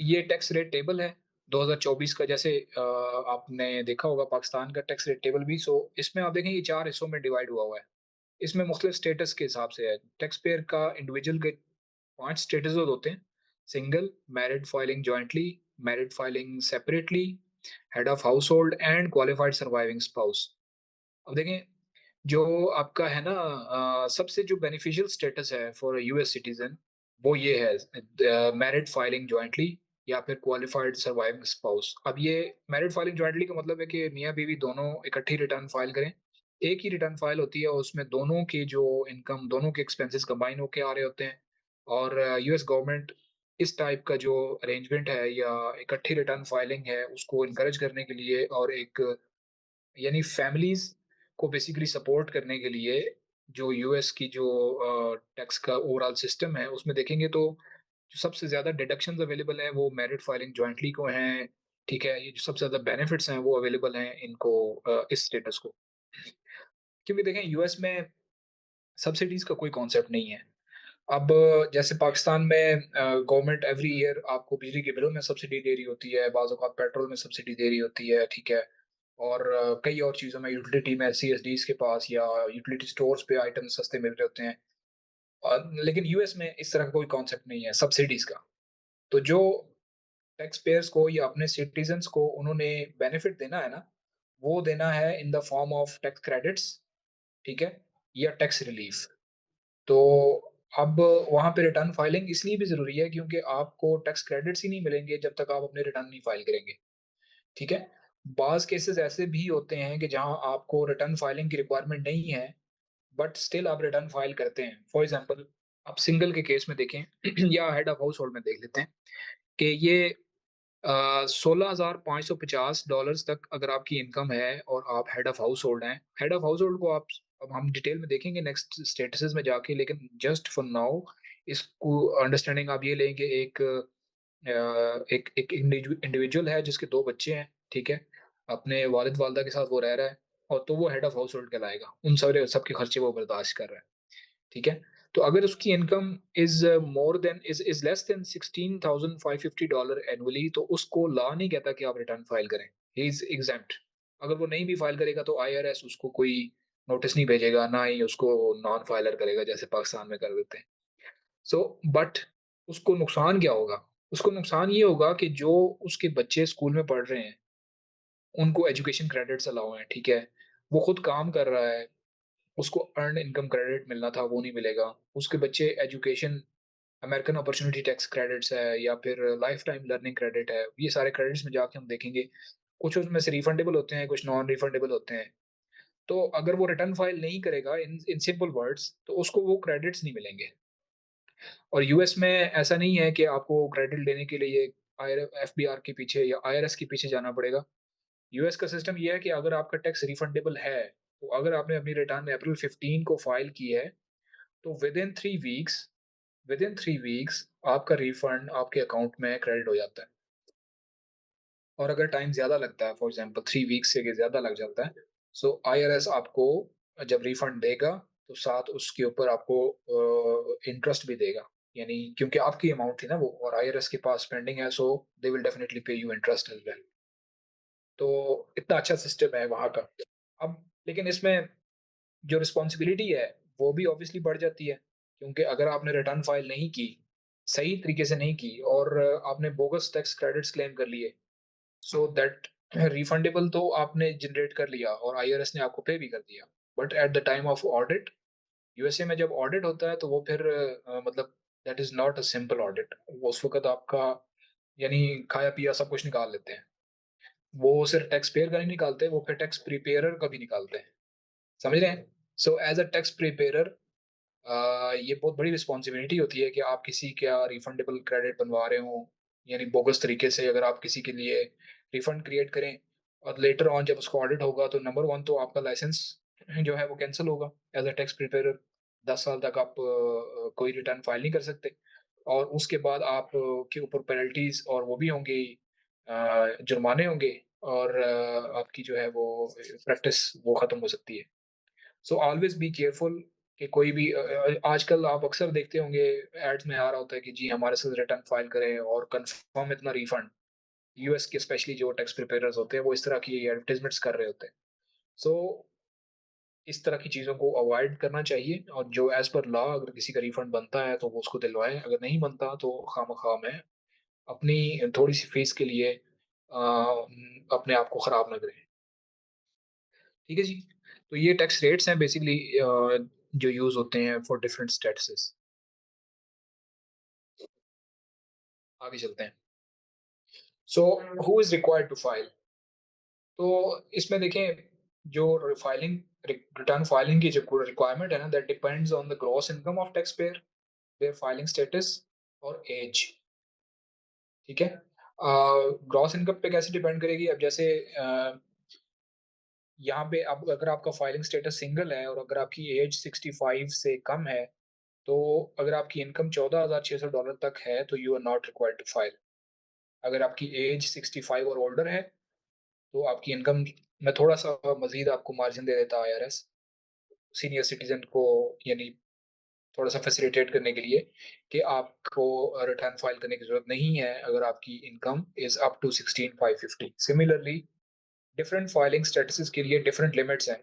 ये टैक्स रेट टेबल है 2024 का जैसे आपने देखा होगा पाकिस्तान का टैक्स रेट टेबल भी सो इसमें आप देखेंगे 4 हिस्सों में डिवाइड हुआ है। इसमें मुख्तलिफ स्टेटस के हिसाब से है। टैक्स पेयर का इंडिविजुअल के 5 स्टेटस होते हैं। Single, married filing jointly, married filing separately, head of household and qualified surviving spouse. अब देखें जो आपका है ना सबसे जो बेनिफिशियल स्टेटस है फॉर यूएस सिटीजन वो ये है मैरिड फाइलिंग जॉइंटली या फिर क्वालिफाइड सर्वाइविंग स्पाउस। अब ये मैरिड फाइलिंग जॉइंटली का मतलब है कि मियाँ बीवी दोनों इकट्ठी रिटर्न फाइल करें। एक ही रिटर्न फाइल होती है उसमें दोनों की जो इनकम दोनों के एक्सपेंसेस कंबाइन होके आ रहे होते हैं और यूएस गवर्नमेंट इस टाइप का जो अरेंजमेंट है या इकट्ठी रिटर्न फाइलिंग है उसको इनकरेज करने के लिए और एक यानी फैमिलीज़ को बेसिकली सपोर्ट करने के लिए जो यूएस की जो टैक्स का ओवरऑल सिस्टम है, उसमें देखेंगे तो जो सबसे ज़्यादा डिडक्शंस अवेलेबल हैं, वो मैरिड फाइलिंग जॉइंटली को हैं, ठीक है? ये जो सबसे ज़्यादा बेनिफिट्स हैं, वो अवेलेबल हैं इनको इस स्टेटस को। क्योंकि देखें यूएस में सब्सिडीज़ का कोई कॉन्सेप्ट नहीं है। अब जैसे पाकिस्तान में गवर्नमेंट एवरी ईयर आपको बिजली के बिलों में सब्सिडी दे रही होती है, बाज़ औक़ात पेट्रोल में सब्सिडी दे रही होती है, ठीक है? और कई और चीज़ों में यूटिलिटी में सीएसडीज़ के पास या यूटिलिटी स्टोर्स पे आइटम सस्ते मिल रहे होते हैं। लेकिन यूएस में इस तरह का कोई कॉन्सेप्ट नहीं है सब्सिडीज़ का। तो जो टैक्स पेयर्स को या अपने सिटीज़न्स को उन्होंने बेनिफिट देना है ना, वो देना है in the form of tax credits, ठीक है? या टैक्स रिलीफ़। तो अब वहाँ पे रिटर्न फाइलिंग इसलिए भी ज़रूरी है क्योंकि आपको टैक्स क्रेडिट्स ही नहीं मिलेंगे जब तक आप अपने रिटर्न नहीं फाइल करेंगे, ठीक है? बाज़ केसेज़ ऐसे भी होते हैं कि जहाँ आपको रिटर्न फाइलिंग की रिक्वायरमेंट नहीं है, बट स्टिल आप रिटर्न फाइल करते हैं। फॉर एग्ज़ाम्पल आप सिंगल के केस में देखें या हेड ऑफ हाउस होल्ड में देख लेते हैं कि ये $16,550 तक अगर आपकी इनकम है और आप हेड ऑफ हाउस होल्ड हैं। हेड ऑफ हाउस होल्ड को आप अब हम डिटेल में देखेंगे नेक्स्ट स्टेटसेस में जाके, लेकिन जस्ट फॉर नाउ इसको अंडरस्टैंडिंग आप ये लें कि एक इंडिविजुअल है जिसके 2 बच्चे हैं, ठीक है? अपने वालिद-वालिदा के साथ वो रह रहा है और तो वो हेड ऑफ हाउस होल्ड कहलाएगा। उन सबके खर्चे वो बर्दाश्त कर रहा है, ठीक है? तो अगर उसकी income is less than $16,550 annually, तो उसको लॉ नहीं कहता कि आप रिटर्न फाइल करें। He is exempt. अगर वो नहीं भी फाइल करेगा तो आईआरएस उसको कोई नोटिस नहीं भेजेगा, ना ही उसको नॉन फाइलर करेगा जैसे पाकिस्तान में कर देते हैं। बट उसको नुकसान क्या होगा? उसको नुकसान ये होगा कि जो उसके बच्चे स्कूल में पढ़ रहे हैं, उनको एजुकेशन क्रेडिट्स अलाउ हैं, ठीक है? वो खुद काम कर रहा है, उसको अर्न्ड इनकम क्रेडिट मिलना था, वो नहीं मिलेगा। उसके बच्चे education American opportunity tax credits है या फिर लाइफ टाइम लर्निंग क्रेडिट है। ये सारे क्रेडिट्स में जाके हम देखेंगे, कुछ उसमें से रिफंडेबल होते हैं, कुछ नॉन रिफंडेबल होते हैं। तो अगर वो रिटर्न फाइल नहीं करेगा इन इन सिंपल वर्ड्स, तो उसको वो क्रेडिट्स नहीं मिलेंगे। और यूएस में ऐसा नहीं है कि आपको क्रेडिट लेने के लिए आईआर एफबीआर के पीछे या आईआरएस के पीछे जाना पड़ेगा। यूएस का सिस्टम ये है कि अगर आपका टैक्स रिफंडेबल है, तो अगर आपने अपनी रिटर्न अप्रैल 15 को फाइल की है, तो विद इन 3 वीक्स आपका रिफंड आपके अकाउंट में क्रेडिट हो जाता है। और अगर टाइम ज़्यादा लगता है, फॉर एग्ज़ाम्पल 3 वीक्स से ज़्यादा लग जाता है, सो आईआरएस आपको जब रिफंड देगा, तो साथ उसके ऊपर आपको इंटरेस्ट भी देगा। यानी क्योंकि आपकी अमाउंट थी ना वो, और आईआरएस के पास पेंडिंग है, सो दे विल डेफिनिटली पे यू इंटरेस्ट एज़ वेल। तो इतना अच्छा सिस्टम है वहाँ का। अब लेकिन इसमें जो रिस्पॉन्सिबिलिटी है, वो भी ऑब्वियसली बढ़ जाती है, क्योंकि अगर आपने रिटर्न फाइल नहीं की, सही तरीके से नहीं की और आपने बोगस टैक्स क्रेडिट्स क्लेम कर लिए, सो दैट रिफंडेबल तो आपने जनरेट कर लिया और आईआरएस ने आपको पे भी कर दिया। But at the time of audit, USA में जब ऑडिट होता है तो वो फिर मतलब that is not a simple audit. वो उस वक़्त आपका यानी खाया-पिया सब कुछ निकाल लेते हैं। वो सिर्फ टैक्स पेयर का नहीं निकालते, वो फिर टैक्स प्रिपेयरर का भी निकालते हैं। समझ रहे हैं? So as a tax preparer ये बहुत बड़ी रिस्पॉन्सिबिलिटी होती है कि आप किसी का रिफंडेबल क्रेडिट बनवा रहे हो, यानी बोगस तरीके से अगर आप किसी के लिए रिफंड क्रिएट करें और लेटर ऑन जब उसका ऑडिट होगा, तो नंबर 1 तो आपका लाइसेंस जो है वो कैंसल होगा एज़ अ टैक्स प्रिपेयरर। 10 साल तक आप कोई रिटर्न फाइल नहीं कर सकते और उसके बाद आप के ऊपर पेनल्टीज़ और वो भी होंगी, जुर्माने होंगे और आपकी जो है वो प्रैक्टिस वो खत्म हो सकती है। सो ऑलवेज़ बी केयरफुल कि कोई भी आजकल आप अक्सर देखते होंगे एड्स में आ रहा होता है कि जी हमारे साथ रिटर्न फाइल करें और कंफर्म इतना रिफंड। यूएस के स्पेशली जो टैक्स प्रिपेयर्स होते हैं वो इस तरह की एडवर्टाइजमेंट्स कर रहे होते हैं। सो इस तरह की चीज़ों को अवॉइड करना चाहिए और जो एज़ पर लॉ अगर किसी का रिफंड बनता है तो वो उसको दिलवाएँ, अगर नहीं बनता तो खामख़ा में अपनी थोड़ी-सी फीस के लिए अपने आप को खराब ना करें। ठीक है जी? तो ये टैक्स रेट्स हैं बेसिकली जो यूज़ होते हैं फॉर डिफरेंट स्टेट्स। आगे चलते हैं। So who is required to file? तो इसमें देखें जो रिटर्न फाइलिंग की जो रिक्वायरमेंट है ना, that depends on the gross income of tax payer, their filing status और एज, ठीक है? ग्रॉस इनकम पे कैसे डिपेंड करेगी? अब जैसे यहाँ पे अब अगर आपका फाइलिंग स्टेटस सिंगल है और अगर आपकी एज 65 से कम है, तो अगर आपकी इनकम $14,600 तक है, तो you are not required to file. अगर आपकी एज 65 और ओल्डर है, तो आपकी इनकम में थोड़ा-सा मज़ीद आपको मार्जिन दे देता है आईआरएस, सीनियर सिटीज़न को यानी थोड़ा-सा फैसिलिटेट करने के लिए कि आपको रिटर्न फाइल करने की ज़रूरत नहीं है अगर आपकी income is up to 16,550। Similarly different filing statuses के लिए डिफरेंट लिमिट्स हैं।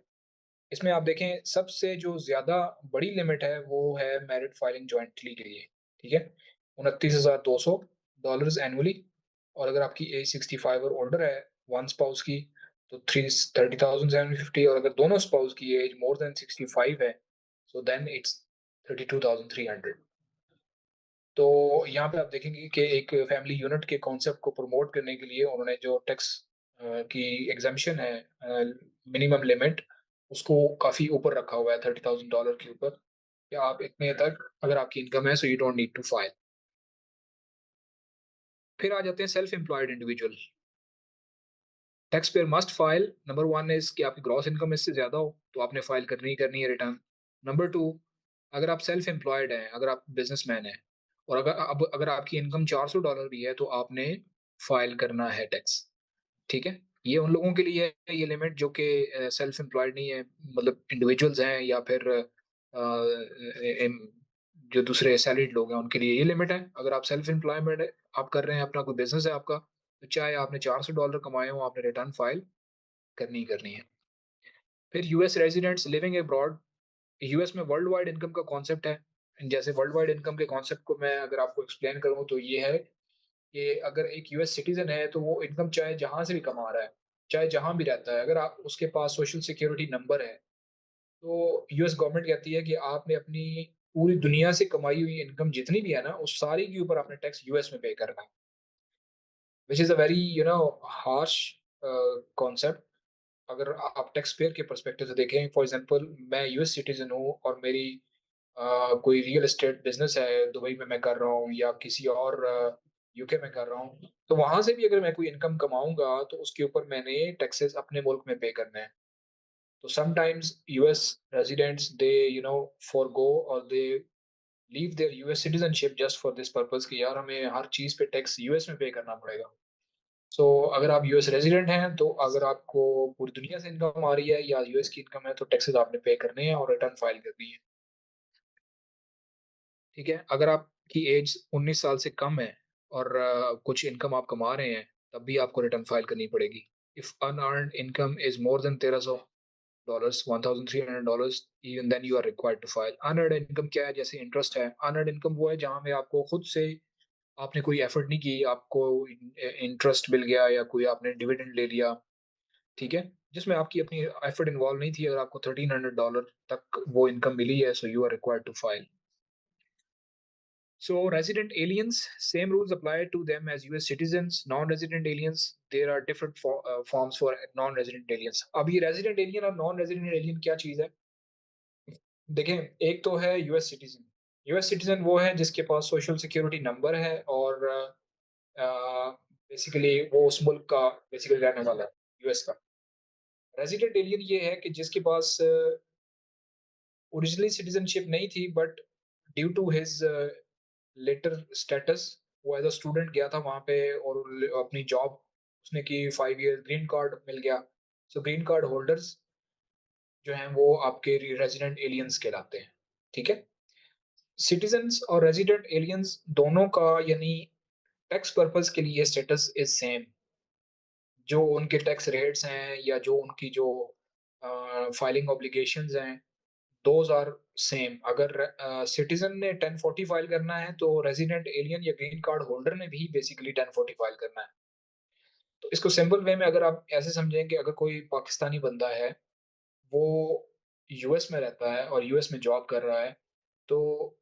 इसमें आप देखें सबसे जो ज़्यादा बड़ी लिमिट है वो है मैरिड फाइलिंग जॉइंटली के लिए, ठीक है? $29,200 एनुअली और अगर आपकी एज 65 और ओल्डर है, वन स्पाउस की तो 30,750 और अगर दोनों स्पाउस की एज मोर देन 65 है, सो देन इट्स 32,300। तो यहाँ पे आप देखेंगे कि एक फैमिली यूनिट के कॉन्सेप्ट को प्रमोट करने के लिए उन्होंने जो टैक्स की एग्ज़म्पशन है, मिनिमम लिमिट उसको काफ़ी ऊपर रखा हुआ है $30,000 के ऊपर। या आप इतने तक अगर आपकी इनकम है, so you don't need to file. फिर आ जाते हैं self employed individual. Tax payer must file. Number 1 is कि आपकी ग्रॉस इनकम इससे ज़्यादा हो, तो आपने फाइल करनी ही करनी है रिटर्न। नंबर 2, अगर आप सेल्फ एम्प्लॉयड हैं, अगर आप बिज़नेसमैन हैं और अगर आपकी इनकम $400 भी है, तो आपने फाइल करना है टैक्स, ठीक है? ये उन लोगों के लिए है ये लिमिट जो कि सेल्फ एम्प्लॉयड नहीं है, मतलब इंडिविजुअल्स हैं या फिर एम जो दूसरे सैलरीड लोग हैं, उनके लिए ये लिमिट है। अगर आप सेल्फ एम्प्लॉयमेंट है, आप कर रहे हैं, अपना कोई बिज़नेस है आपका, तो चाहे आपने $400 कमाए हों, आपने रिटर्न फाइल करनी ही करनी है। फिर US residents living abroad. US में वर्ल्ड वाइड इनकम का कॉन्सेप्ट है। जैसे वर्ल्ड वाइड इनकम के कॉन्सेप्ट को मैं अगर आपको एक्सप्लेन करूँ तो ये है कि अगर एक यूएस सिटीज़न है तो वो इनकम चाहे जहाँ से भी कमा रहा है, चाहे जहाँ भी रहता है, अगर आप उसके पास सोशल सिक्योरिटी नंबर है, तो यूएस गवर्नमेंट कहती है कि आपने अपनी पूरी दुनिया से कमाई हुई इनकम जितनी भी है ना, उस सारी के ऊपर आपने टैक्स यूएस में पे करना है। Which is a very harsh concept. अगर आप टैक्स पेयर के पर्सपेक्टिव से देखें, फॉर एग्जांपल मैं यूएस सिटीज़न हूँ और मेरी कोई रियल एस्टेट बिज़नेस है, दुबई में मैं कर रहा हूँ या किसी और यूके में कर रहा हूँ, तो वहाँ से भी अगर मैं कोई इनकम कमाऊँगा, तो उसके ऊपर मैंने टैक्सेस अपने मुल्क में पे करने हैं। तो sometimes US residents they forgo और they leave their US citizenship just for this purpose कि यार हमें हर चीज़ पे टैक्स यूएस में पे करना पड़ेगा। सो अगर आप यूएस रेज़िडेंट हैं, तो अगर आपको पूरी दुनिया से इनकम आ रही है या यूएस की इनकम है, तो टैक्सेस आपने पे करने हैं और रिटर्न फाइल करनी है, ठीक है? अगर आपकी एज 19 साल से कम है और कुछ इनकम आप कमा रहे हैं, तब भी आपको रिटर्न फाइल करनी पड़ेगी। If unearned income is more than $1300, $1300, even then you are required to file. Unearned income क्या है? जैसे इंटरेस्ट है। अनअर्न्ड इनकम वो है जहाँ पे आपको खुद से आपने कोई एफर्ट नहीं की, आपको इंटरेस्ट मिल गया या कोई आपने डिविडेंड ले लिया, ठीक है? जिसमें आपकी अपनी एफर्ट इन्वॉल्व नहीं थी, अगर आपको $1300 तक वो इनकम मिली है, so you are required to file. So resident aliens, same rules apply to them as US citizens. Non-resident aliens, there are different forms for non-resident aliens. अब ये resident alien और non-resident alien क्या चीज़ है? देखें, एक तो है यूएस सिटीजन। यूएस सिटीजन वो है जिसके पास सोशल सिक्योरिटी नंबर है और बेसिकली वो उस मुल्क का बेसिकली रहने वाला है, यूएस का। रेजिडेंट एलियन ये है कि जिसके पास ओरिजिनली सिटीजनशिप नहीं थी, but due to his later status वो एज अ स्टूडेंट गया था वहाँ पे और अपनी जॉब उसने की, 5 ईयर ग्रीन कार्ड मिल गया। सो ग्रीन कार्ड होल्डर्स जो हैं वो आपके रेजिडेंट एलियंस कहलाते हैं, ठीक है? सिटीजन्स और रेजिडेंट एलियंस दोनों का यानी टैक्स पर्पस के लिए स्टेटस इज सेम। जो उनके टैक्स रेट्स हैं या जो उनकी जो फाइलिंग ऑब्लिगेशंस हैं, दोज आर सेम। अगर सिटीजन ने 1040 फाइल करना है, तो रेजिडेंट एलियन या ग्रीन कार्ड होल्डर ने भी बेसिकली 1040 फाइल करना है। तो इसको सिंपल वे में अगर आप ऐसे समझें कि अगर कोई पाकिस्तानी बंदा है, वो यूएस में रहता है और यूएस में जॉब कर रहा है, तो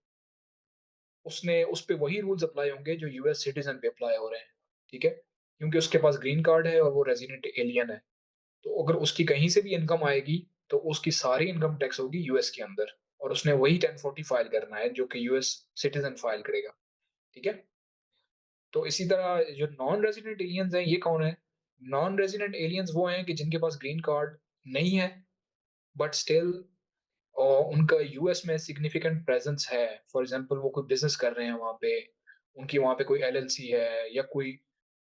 उसने उस पे वही रूल्स अप्लाई होंगे जो यूएस सिटीजन पे अप्लाई हो रहे हैं, ठीक है? क्योंकि उसके पास ग्रीन कार्ड है और वो रेजिडेंट एलियन है। तो अगर उसकी कहीं से भी इनकम आएगी, तो उसकी सारी इनकम टैक्स होगी यूएस के अंदर और उसने वही 1040 फाइल करना है जो कि यूएस सिटीजन फाइल करेगा, ठीक है? तो इसी तरह जो नॉन रेजिडेंट एलियंस हैं, ये कौन है? नॉन रेजिडेंट एलियंस वो हैं कि जिनके पास ग्रीन कार्ड नहीं है, बट स्टिल उनका यूएस में सिग्निफिकेंट प्रेजेंस है। फॉर एग्जांपल वो कोई बिजनेस कर रहे हैं वहाँ पे, उनकी वहाँ पे कोई एलएलसी है या कोई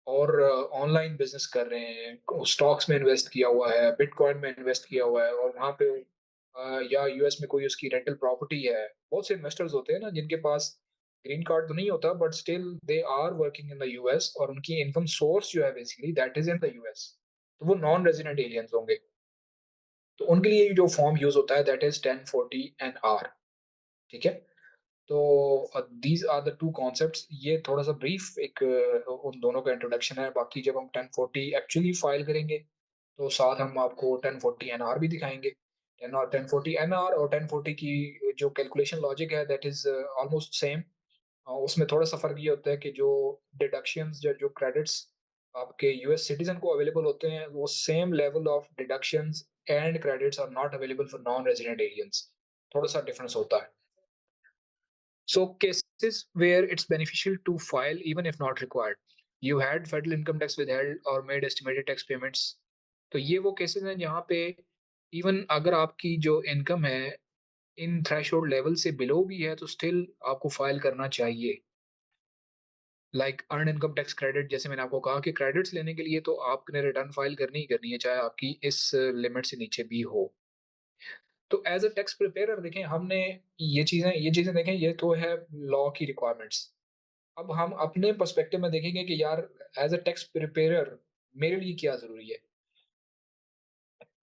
और ऑनलाइन बिजनेस कर रहे हैं, स्टॉक्स में इन्वेस्ट किया हुआ है, बिटकॉइन में इन्वेस्ट किया हुआ है और वहाँ पे या यूएस में कोई उसकी रेंटल प्रॉपर्टी है। बहुत से इन्वेस्टर्स होते हैं ना जिनके पास ग्रीन कार्ड तो नहीं होता, but still they are working in the US और उनकी इनकम सोर्स जो है basically that is in the US, तो वो नॉन रेजिडेंट एलियंस होंगे। तो उनके लिए जो फॉर्म यूज होता है दैट इज 1040 एन आर, ठीक है? तो these are the two concepts. ये थोड़ा सा ब्रीफ एक उन दोनों का इंट्रोडक्शन है। बाकी जब हम 1040 एक्चुअली फाइल करेंगे, तो साथ हम आपको 1040 एन आर भी दिखाएंगे। 1040 एन आर और 1040 की जो कैलकुलेशन लॉजिक है दैट इज ऑलमोस्ट सेम। उसमें थोड़ा सा फर्क ये होता है कि जो डिडक्शंस या जो क्रेडिट्स आपके यूएस सिटीजन को अवेलेबल होते हैं, वो same level of deductions and credits are not available for non resident aliens. थोड़ा सा डिफरेंस होता है। So cases where it's beneficial to file even if not required. You had federal income tax withheld or made estimated tax payments. तो ये वो cases हैं जहाँ पे इवन अगर आपकी जो इनकम है इन थ्रेशोल्ड लेवल से बिलो भी है तो स्टिल आपको फाइल करना चाहिए। Like earn income tax credit, जैसे मैंने आपको कहा कि क्रेडिट्स लेने के लिए तो आपने रिटर्न फाइल करनी ही करनी है, चाहे आपकी इस लिमिट से नीचे भी हो। तो एज़ अ टैक्स प्रिपेयरर देखें, हमने ये चीज़ें देखें, ये तो है लॉ की रिक्वायरमेंट्स। अब हम अपने पर्सपेक्टिव में देखेंगे कि यार एज़ अ टैक्स प्रिपेयरर मेरे लिए क्या ज़रूरी है?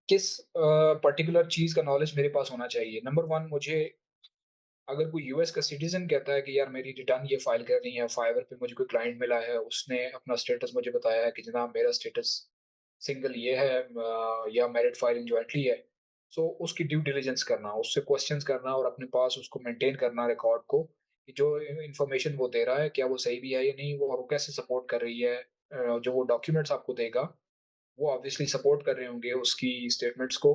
किस पर्टिकुलर चीज़ का नॉलेज मेरे पास होना चाहिए? नंबर 1, मुझे अगर कोई यूएस का सिटीज़न कहता है कि यार मेरी रिटर्न ये फाइल करनी है, फाइवर पे मुझे कोई क्लाइंट मिला है, उसने अपना स्टेटस मुझे बताया है कि जनाब मेरा स्टेटस सिंगल ये है या मैरिड फाइलिंग जॉइंटली है। सो उसकी ड्यू डिलिजेंस करना, उससे क्वेश्चंस करना और अपने पास उसको मेंटेन करना रिकॉर्ड को, कि जो इन्फॉर्मेशन वो दे रहा है क्या वो सही भी है या नहीं, वो और वो कैसे सपोर्ट कर रही है। जो वो डॉक्यूमेंट्स आपको देगा, वो ऑब्वियसली सपोर्ट कर रहे होंगे उसकी स्टेटमेंट्स को,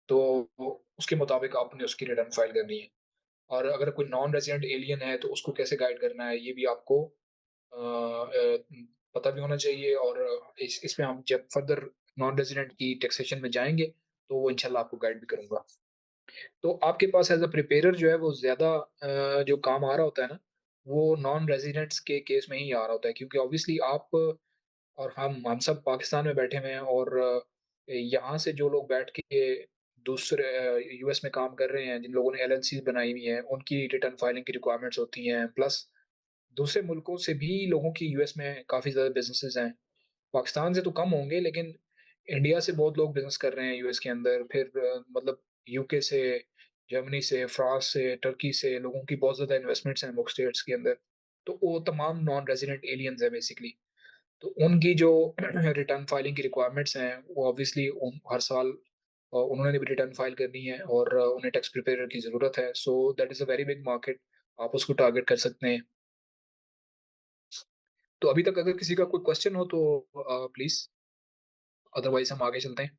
तो उसके मुताबिक आपने उसकी रिटर्न फाइल करनी है। और अगर कोई नॉन रेज़िडेंट एलियन है तो उसको कैसे गाइड करना है, ये भी आपको पता भी होना चाहिए। और इसमें हम जब फर्दर नॉन रेज़िडेंट की टैक्सेशन में जाएँगे, तो वो इंशाल्लाह आपको गाइड भी करूँगा। तो आपके पास एज़ अ प्रिपेयरर जो है वो ज़्यादा जो काम आ रहा होता है ना, वो नॉन रेज़िडेंट्स के केस में ही आ रहा होता है, क्योंकि ऑब्वियसली आप और हम सब पाकिस्तान में बैठे हुए हैं, और यहाँ से जो लोग बैठ के दूसरे यूएस में काम कर रहे हैं, जिन लोगों ने एलएलसीज़ बनाई हुई हैं, उनकी रिटर्न फाइलिंग की रिक्वायरमेंट्स होती हैं। प्लस दूसरे मुल्कों से भी लोगों की यूएस में काफ़ी ज़्यादा बिज़नेसेस हैं। पाकिस्तान से तो कम होंगे, लेकिन इंडिया से बहुत लोग बिज़नेस कर रहे हैं यूएस के अंदर। फिर मतलब यूके से, जर्मनी से, फ्रांस से, टर्की से लोगों की बहुत ज़्यादा इन्वेस्टमेंट्स हैं वो स्टेट्स के अंदर। तो वो तमाम नॉन रेज़िडेंट एलियंस हैं बेसिकली। तो उनकी जो रिटर्न फाइलिंग की रिक्वायरमेंट्स हैं, वो ऑब्वियसली उन हर साल उन्होंने भी रिटर्न फाइल करनी है, और उन्हें टैक्स प्रिपेयरर की ज़रूरत है। So that is a very big market, आप उसको टारगेट कर सकते हैं। तो अभी तक अगर किसी का कोई क्वेश्चन हो तो प्लीज़, अदरवाइज़ हम आगे चलते हैं।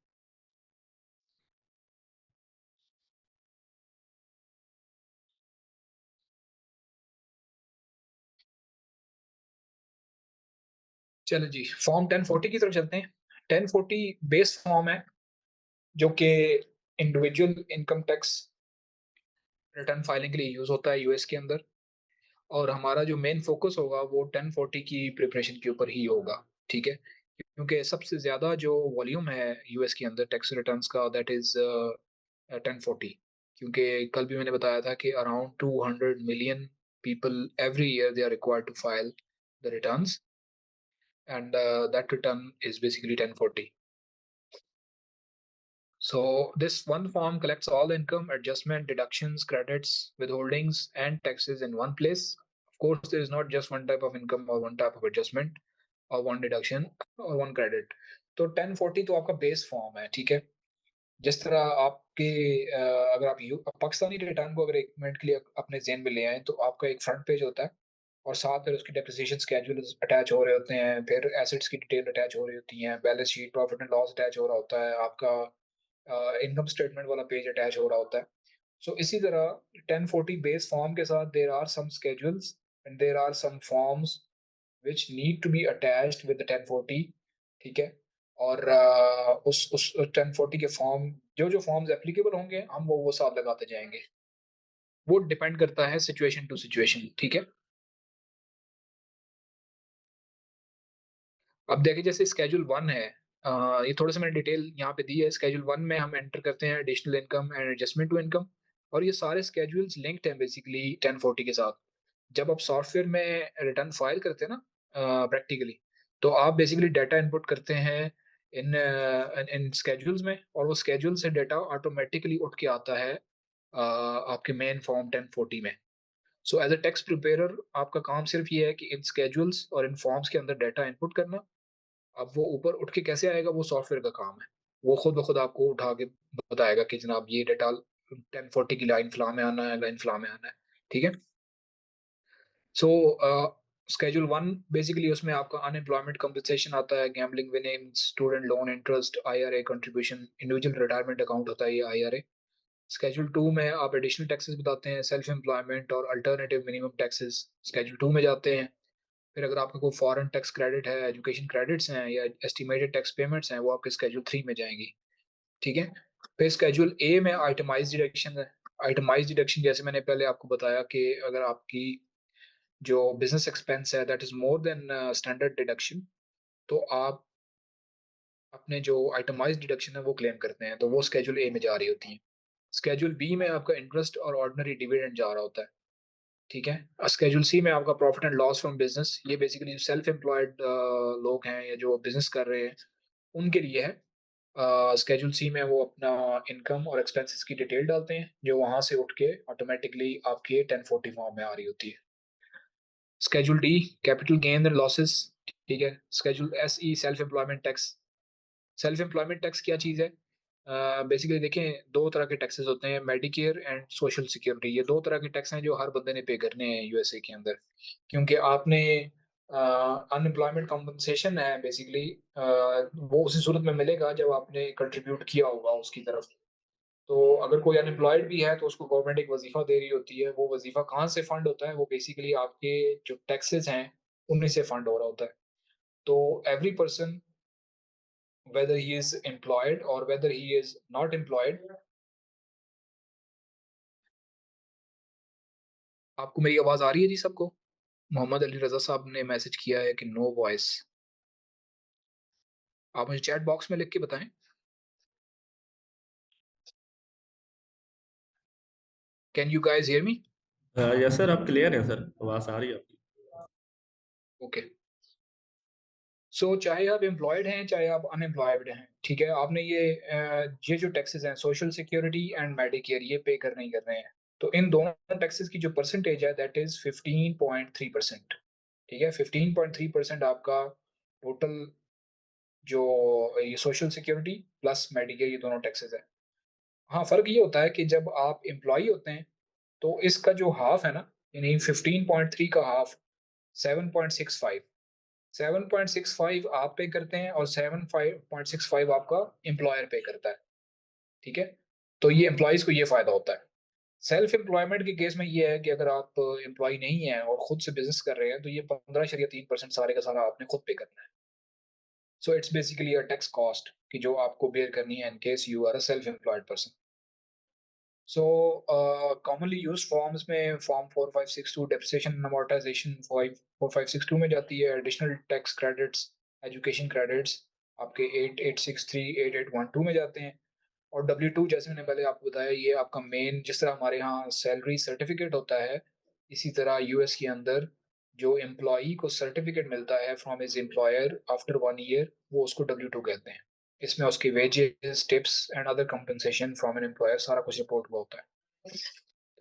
चलो जी, फॉर्म 1040 की तरफ चलते हैं। 1040 बेस फॉर्म है, जो कि individual income tax return filing के लिए यूज़ होता है यूएस के अंदर। और हमारा जो मेन फ़ोकस होगा वो 1040 की प्रिपरेशन के ऊपर ही होगा, ठीक है? क्योंकि सबसे ज़्यादा जो वॉल्यूम है यूएस के अंदर टैक्स रिटर्न्स का, दैट इज़ 1040। क्योंकि कल भी मैंने बताया था कि around 200 million people every year they are required to file the returns, and that return is basically 1040। So this one form collects all income, adjustment, deductions, credits, withholdings, and taxes in one place. Of course, there is not just one type of income or one type of adjustment or one deduction or one credit. तो 1040 तो आपका base form है, ठीक है? जिस तरह आपके अगर आप पाकिस्तानी रिटर्न को अगर 1 मिनट के लिए अपने ज़हन में ले आएँ, तो आपका एक फ्रंट पेज होता है, और साथ में उसकी डेप्रिसिएशन स्केड्यूल्स अटैच हो रहे होते हैं, फिर एसेट्स की डिटेल अटैच हो रही होती हैं, balance sheet, profit and loss attach हो रहा होता है, आपका इनकम स्टेटमेंट वाला पेज अटैच हो रहा होता है। सो इसी तरह 1040 बेस फॉर्म के साथ there are some schedules and there are some forms which need to be attached with the 1040, ठीक है? और उस 1040 के फॉर्म, जो फॉर्म्स एप्लीकेबल होंगे, हम वो साथ लगाते जाएँगे। वो डिपेंड करता है सिचुएशन टू सिचुएशन, ठीक है? अब देखिए जैसे स्केड्यूल 1 है, ये थोड़ा-सा मैंने डिटेल यहाँ पे दी है। स्केड्यूल 1 में हम एंटर करते हैं additional income and adjustment to income, और ये सारे स्केड्यूल्स लिंक्ड हैं बेसिकली 1040 के साथ। जब आप सॉफ्टवेयर में रिटर्न फाइल करते हैं ना प्रैक्टिकली, तो आप बेसिकली डाटा इनपुट करते हैं इन स्केड्यूल्स में, और वो स्केड्यूल से डाटा ऑटोमैटिकली उठ के आता है आपके मेन फॉर्म 1040 में। So as a tax preparer आपका काम सिर्फ ये है कि इन स्केड्यूल्स और इन फॉर्म्स के अंदर डाटा इनपुट करना। अब वो ऊपर उठ के कैसे आएगा, वो सॉफ्टवेयर का काम है। वो खुद ब खुद आपको उठा के बताएगा कि जनाब ये डाटा 1040 की लाइन फलाँ में आना है, लाइन फलाँ में आना है। ठीक है? सो शेड्यूल 1 बेसिकली उसमें आपका अनएम्प्लॉयमेंट कंपनसेशन आता है, gambling winnings, student loan interest, IRA contribution, individual retirement account होता है ये आईआरए। स्केड्यूल 2 में आप एडिशनल टैक्सेस बताते हैं, सेल्फ एम्प्लॉयमेंट और अल्टरनेटिव मिनिमम टैक्सेस स्केड्यूल 2 में जाते हैं। फिर अगर आपका कोई फॉरेन टैक्स क्रेडिट है, एजुकेशन क्रेडिट्स हैं या एस्टिमेटेड टैक्स पेमेंट्स हैं, वो आपके स्केड्यूल 3 में जाएँगी, ठीक है? फिर स्केड्यूल ए में आइटमाइज़्ड डिडक्शन है। आइटमाइज़्ड डिडक्शन जैसे मैंने पहले आपको बताया कि अगर आपकी जो बिज़नेस एक्सपेंस है that is more then standard deduction, तो आप अपने जो आइटमाइज़्ड डिडक्शन है वो क्लेम करते हैं, तो वो स्केड्यूल ए में जा रही होती हैं। स्केड्यूल बी में आपका इंटरेस्ट और ऑर्डिनरी डिविडेंड जा रहा होता है, ठीक है? स्केड्यूल सी में आपका profit and loss from business, ये बेसिकली जो सेल्फ एम्प्लॉयड लोग हैं या जो बिज़नेस कर रहे हैं, उनके लिए है। स्केड्यूल सी में वो अपना इनकम और एक्सपेंसेस की डिटेल डालते हैं, जो वहाँ से उठ के ऑटोमैटिकली आपके 1040 फॉर्म में आ रही होती है। Schedule D capital gain and losses, ठीक है? Schedule SE self employment tax. Self employment tax क्या चीज़ है? बेसिकली देखें 2 तरह के टैक्सेस होते हैं, मेडिकेयर एंड सोशल सिक्योरिटी। ये 2 तरह के टैक्स हैं जो हर बंदे ने पे करने हैं यूएसए के अंदर। क्योंकि आपने अनएम्प्लॉयमेंट कॉम्पेंसेशन है बेसिकली, वो उसी सूरत में मिलेगा जब आपने कंट्रीब्यूट किया होगा उसकी तरफ। तो अगर कोई अनएम्प्लॉयड भी है तो उसको गवर्नमेंट एक वज़ीफ़ा दे रही होती है, वो वज़ीफ़ा कहाँ से फंड होता है? वो बेसिकली आपके जो टैक्सेस हैं, उन्हीं से फंड हो रहा होता है। तो every person whether he is employed or whether he is not employed, आपको मेरी आवाज़ आ रही है जी सबको? मोहम्मद अली रज़ा साहब ने मैसेज किया है कि नो वॉइस। आप मुझे चैट बॉक्स में लिख के बताएँ। Can you guys hear me? Yes sir, आप क्लियर हैं सर, आवाज़ आ रही है आपकी। ओके। सो चाहे आप एम्प्लॉयड हैं, चाहे आप अनएम्प्लॉयड हैं, ठीक है? आपने ये जो टैक्सेस हैं सोशल सिक्योरिटी एंड मेडिकेयर ये पे करने ही करने हैं। तो इन दोनों टैक्सेस की जो परसेंटेज है दैट इज़ 15.3%, ठीक है? 15.3% आपका टोटल जो ये सोशल सिक्योरिटी प्लस मेडिकेयर ये दोनों टैक्सेस है। हाँ, फ़र्क ये होता है कि जब आप एम्प्लॉयी होते हैं, तो इसका जो हाफ़ है ना, यानी 15.3 का हाफ़ 7.65 7.65 आप पे करते हैं और 7.65 आपका एम्प्लॉयर पे करता है, ठीक है? तो ये एम्प्लॉइज़ को ये फ़ायदा होता है। सेल्फ एम्प्लॉयमेंट के केस में ये है कि अगर आप एम्प्लॉयी नहीं हैं और खुद से बिज़नेस कर रहे हैं, तो ये 15.3% सारे का सारा आपने खुद पे करना है। So it's basically a tax cost कि जो आपको बेयर करनी है in case you are a self employed person. So commonly used forms में फॉर्म 4562 डेप्रिसिएशन एंड अमॉर्टाइजेशन 4562 में जाती है। Additional tax credits, education credits आपके 8863 8812 में जाते हैं। और W2 जैसे मैंने पहले आपको बताया ये आपका मेन, जिस तरह हमारे यहाँ सैलरी सर्टिफिकेट होता है, इसी तरह यूएस के अंदर जो एम्प्लॉई को सर्टिफिकेट मिलता है from his employer after 1 year, वो उसको W2 कहते हैं। इसमें उसके wages, tips and other compensation from an employer सारा कुछ रिपोर्ट हुआ होता है।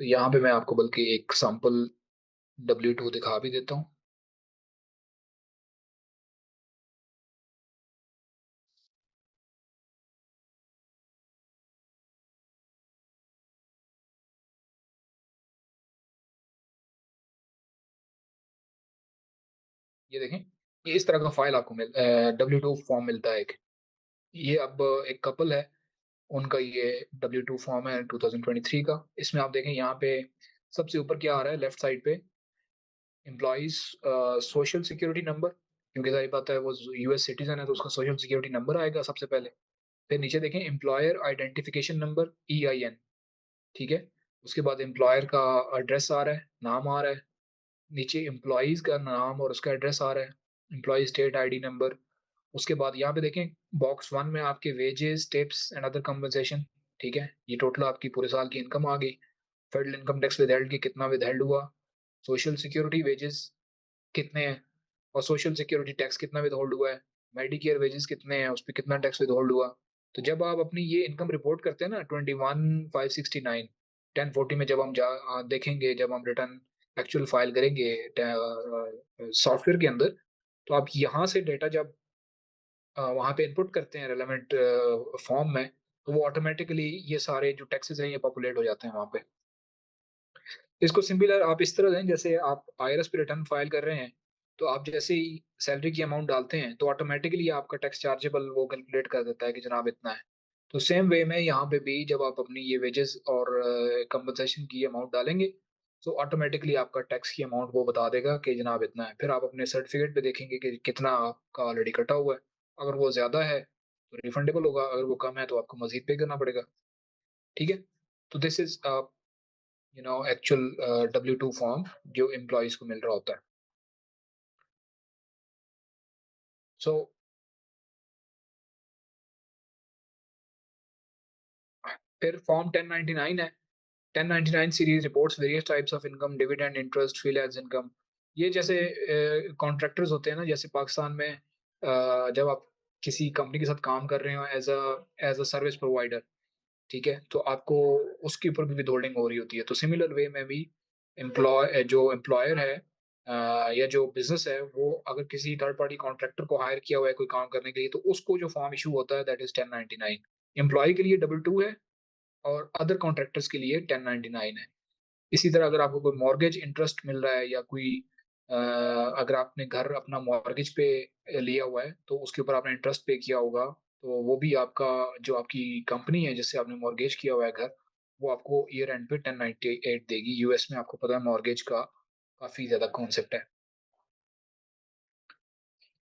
तो यहाँ पे मैं आपको बल्कि एक सैंपल W2 दिखा भी देता हूँ। ये देखें, ये इस तरह का फाइल आपको W2 फॉर्म मिलता है एक। ये अब एक कपल है, उनका ये W2 फॉर्म है 2023 का। इसमें आप देखें यहाँ पे सबसे ऊपर क्या आ रहा है लेफ्ट साइड पे, एम्प्लॉइज़ सोशल सिक्योरिटी नंबर, क्योंकि ज़ाहिर बात है वो यूएस सिटीज़न है तो उसका सोशल सिक्योरिटी नंबर आएगा सबसे पहले। फिर नीचे देखें एम्प्लॉयर आइडेंटिफिकेशन नंबर EIN, ठीक है? उसके बाद एम्प्लॉयर का एड्रेस आ रहा है, नाम आ रहा है, नीचे एम्प्लॉइज़ का नाम और उसका एड्रेस आ रहा है, एम्प्लॉयी स्टेट आईडी नंबर। उसके बाद यहाँ पे देखें बॉक्स 1 में आपके wages, tips and other compensation, ठीक है? ये टोटल आपकी पूरे साल की इनकम आ गई। फेडरल इनकम टैक्स विथहेल्ड की कितना विथहेल्ड हुआ, सोशल सिक्योरिटी वेजेस कितने हैं और सोशल सिक्योरिटी टैक्स कितना विथहोल्ड हुआ है, मेडिकेयर वेजेस कितने हैं, उस पे कितना टैक्स विथहोल्ड हुआ। तो जब आप अपनी ये इनकम रिपोर्ट करते हैं ना 21569 1040 में जब हम देखेंगे, जब हम रिटर्न एक्चुअल फाइल करेंगे सॉफ्टवेयर के अंदर, तो आप यहाँ से डेटा जब वहाँ पे इनपुट करते हैं रेलेवेंट फॉर्म में, तो वो ऑटोमेटिकली ये सारे जो टैक्सेस हैं ये पॉपुलेट हो जाते हैं वहाँ पे। इसको सिमिलर आप इस तरह दें जैसे आप आईआरएस पे रिटर्न फाइल कर रहे हैं, तो आप जैसे ही सैलरी की अमाउंट डालते हैं, तो ऑटोमेटिकली आपका टैक्स चार्जेबल वो कैलकुलेट कर देता है कि जनाब इतना है। तो सेम वे में यहाँ पे भी जब आप अपनी ये वेजेस और कंपनसेशन की अमाउंट डालेंगे, तो ऑटोमेटिकली आपका टैक्स की अमाउंट वो बता देगा कि जनाब इतना है। फिर आप अपने सर्टिफिकेट पे देखेंगे कि कितना आपका ऑलरेडी कटा हुआ है। अगर वो ज़्यादा है तो रिफंडेबल होगा, अगर वो कम है तो आपको मज़ीद पे करना पड़ेगा। ठीक है? तो this is actual W-2 form जो एम्प्लॉइज़ को मिल रहा होता है। सो फिर फॉर्म 1099 है। 1099 series reports various types of income, dividend, interest, freelance income. ये जैसे कॉन्ट्रैक्टर्स होते हैं ना, जैसे पाकिस्तान में जब आप किसी कंपनी के साथ काम कर रहे हो एज अ सर्विस प्रोवाइडर, ठीक है? तो आपको उसके ऊपर भी विथहोल्डिंग हो रही होती है। तो सिमिलर वे में भी जो एम्प्लॉयर है या जो बिज़नेस है, वो अगर किसी थर्ड पार्टी कॉन्ट्रैक्टर को हायर किया हुआ है कोई काम करने के लिए, तो उसको जो फॉर्म इश्यू होता है दैट इज़ 1099। एम्प्लॉयी के लिए W-2 है और अदर कॉन्ट्रैक्टर्स के लिए 1099 है। इसी तरह अगर आपको कोई मॉर्गेज इंटरेस्ट मिल रहा है या कोई अगर आपने घर अपना मॉर्गेज पे लिया हुआ है, तो उसके ऊपर आपने इंटरेस्ट पे किया होगा, तो वो भी आपका जो आपकी कंपनी है जिससे आपने मॉर्गेज किया हुआ है घर, वो आपको ईयर एंड पे 1098 देगी। यूएस में आपको पता है मॉर्गेज का काफ़ी ज़्यादा कॉन्सेप्ट है।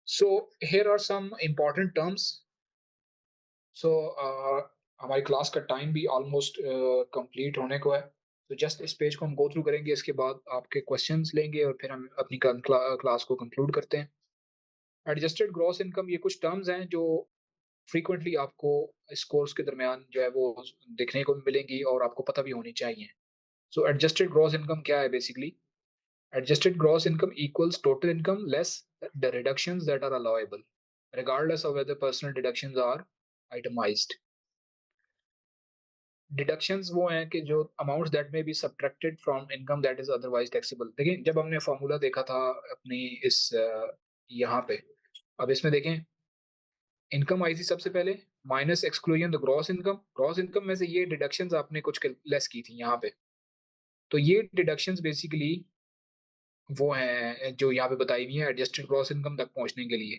So here are some important terms. So हमारी क्लास का टाइम भी ऑलमोस्ट कंप्लीट होने को है। तो जस्ट इस पेज को हम गो थ्रू करेंगे, इसके बाद आपके क्वेश्चंस लेंगे और फिर हम अपनी क्लास को कंक्लूड करते हैं। एडजस्टेड ग्रॉस इनकम, ये कुछ टर्म्स हैं जो फ्रीक्वेंटली आपको इस कोर्स के दरमियान जो है वो देखने को मिलेंगी और आपको पता भी होनी चाहिए। सो एडजस्टेड ग्रॉस इनकम क्या है basically? Adjusted gross income equals total income less the reductions that are allowable regardless of whether personal deductions are itemized. Deductions वो हैं कि जो amounts that may be subtracted from income that is otherwise taxable. देखिए जब हमने formula देखा था अपनी इस यहाँ पे, अब इसमें देखें इनकम आई थी सबसे पहले minus exclusion the gross income. Gross income में से ये डिडक्शंस आपने कुछ लेस की थी यहाँ पे। तो ये डिडक्शंस बेसिकली वो हैं जो यहाँ पे बताई हुई है एडजस्टेड ग्रॉस इनकम तक पहुँचने के लिए।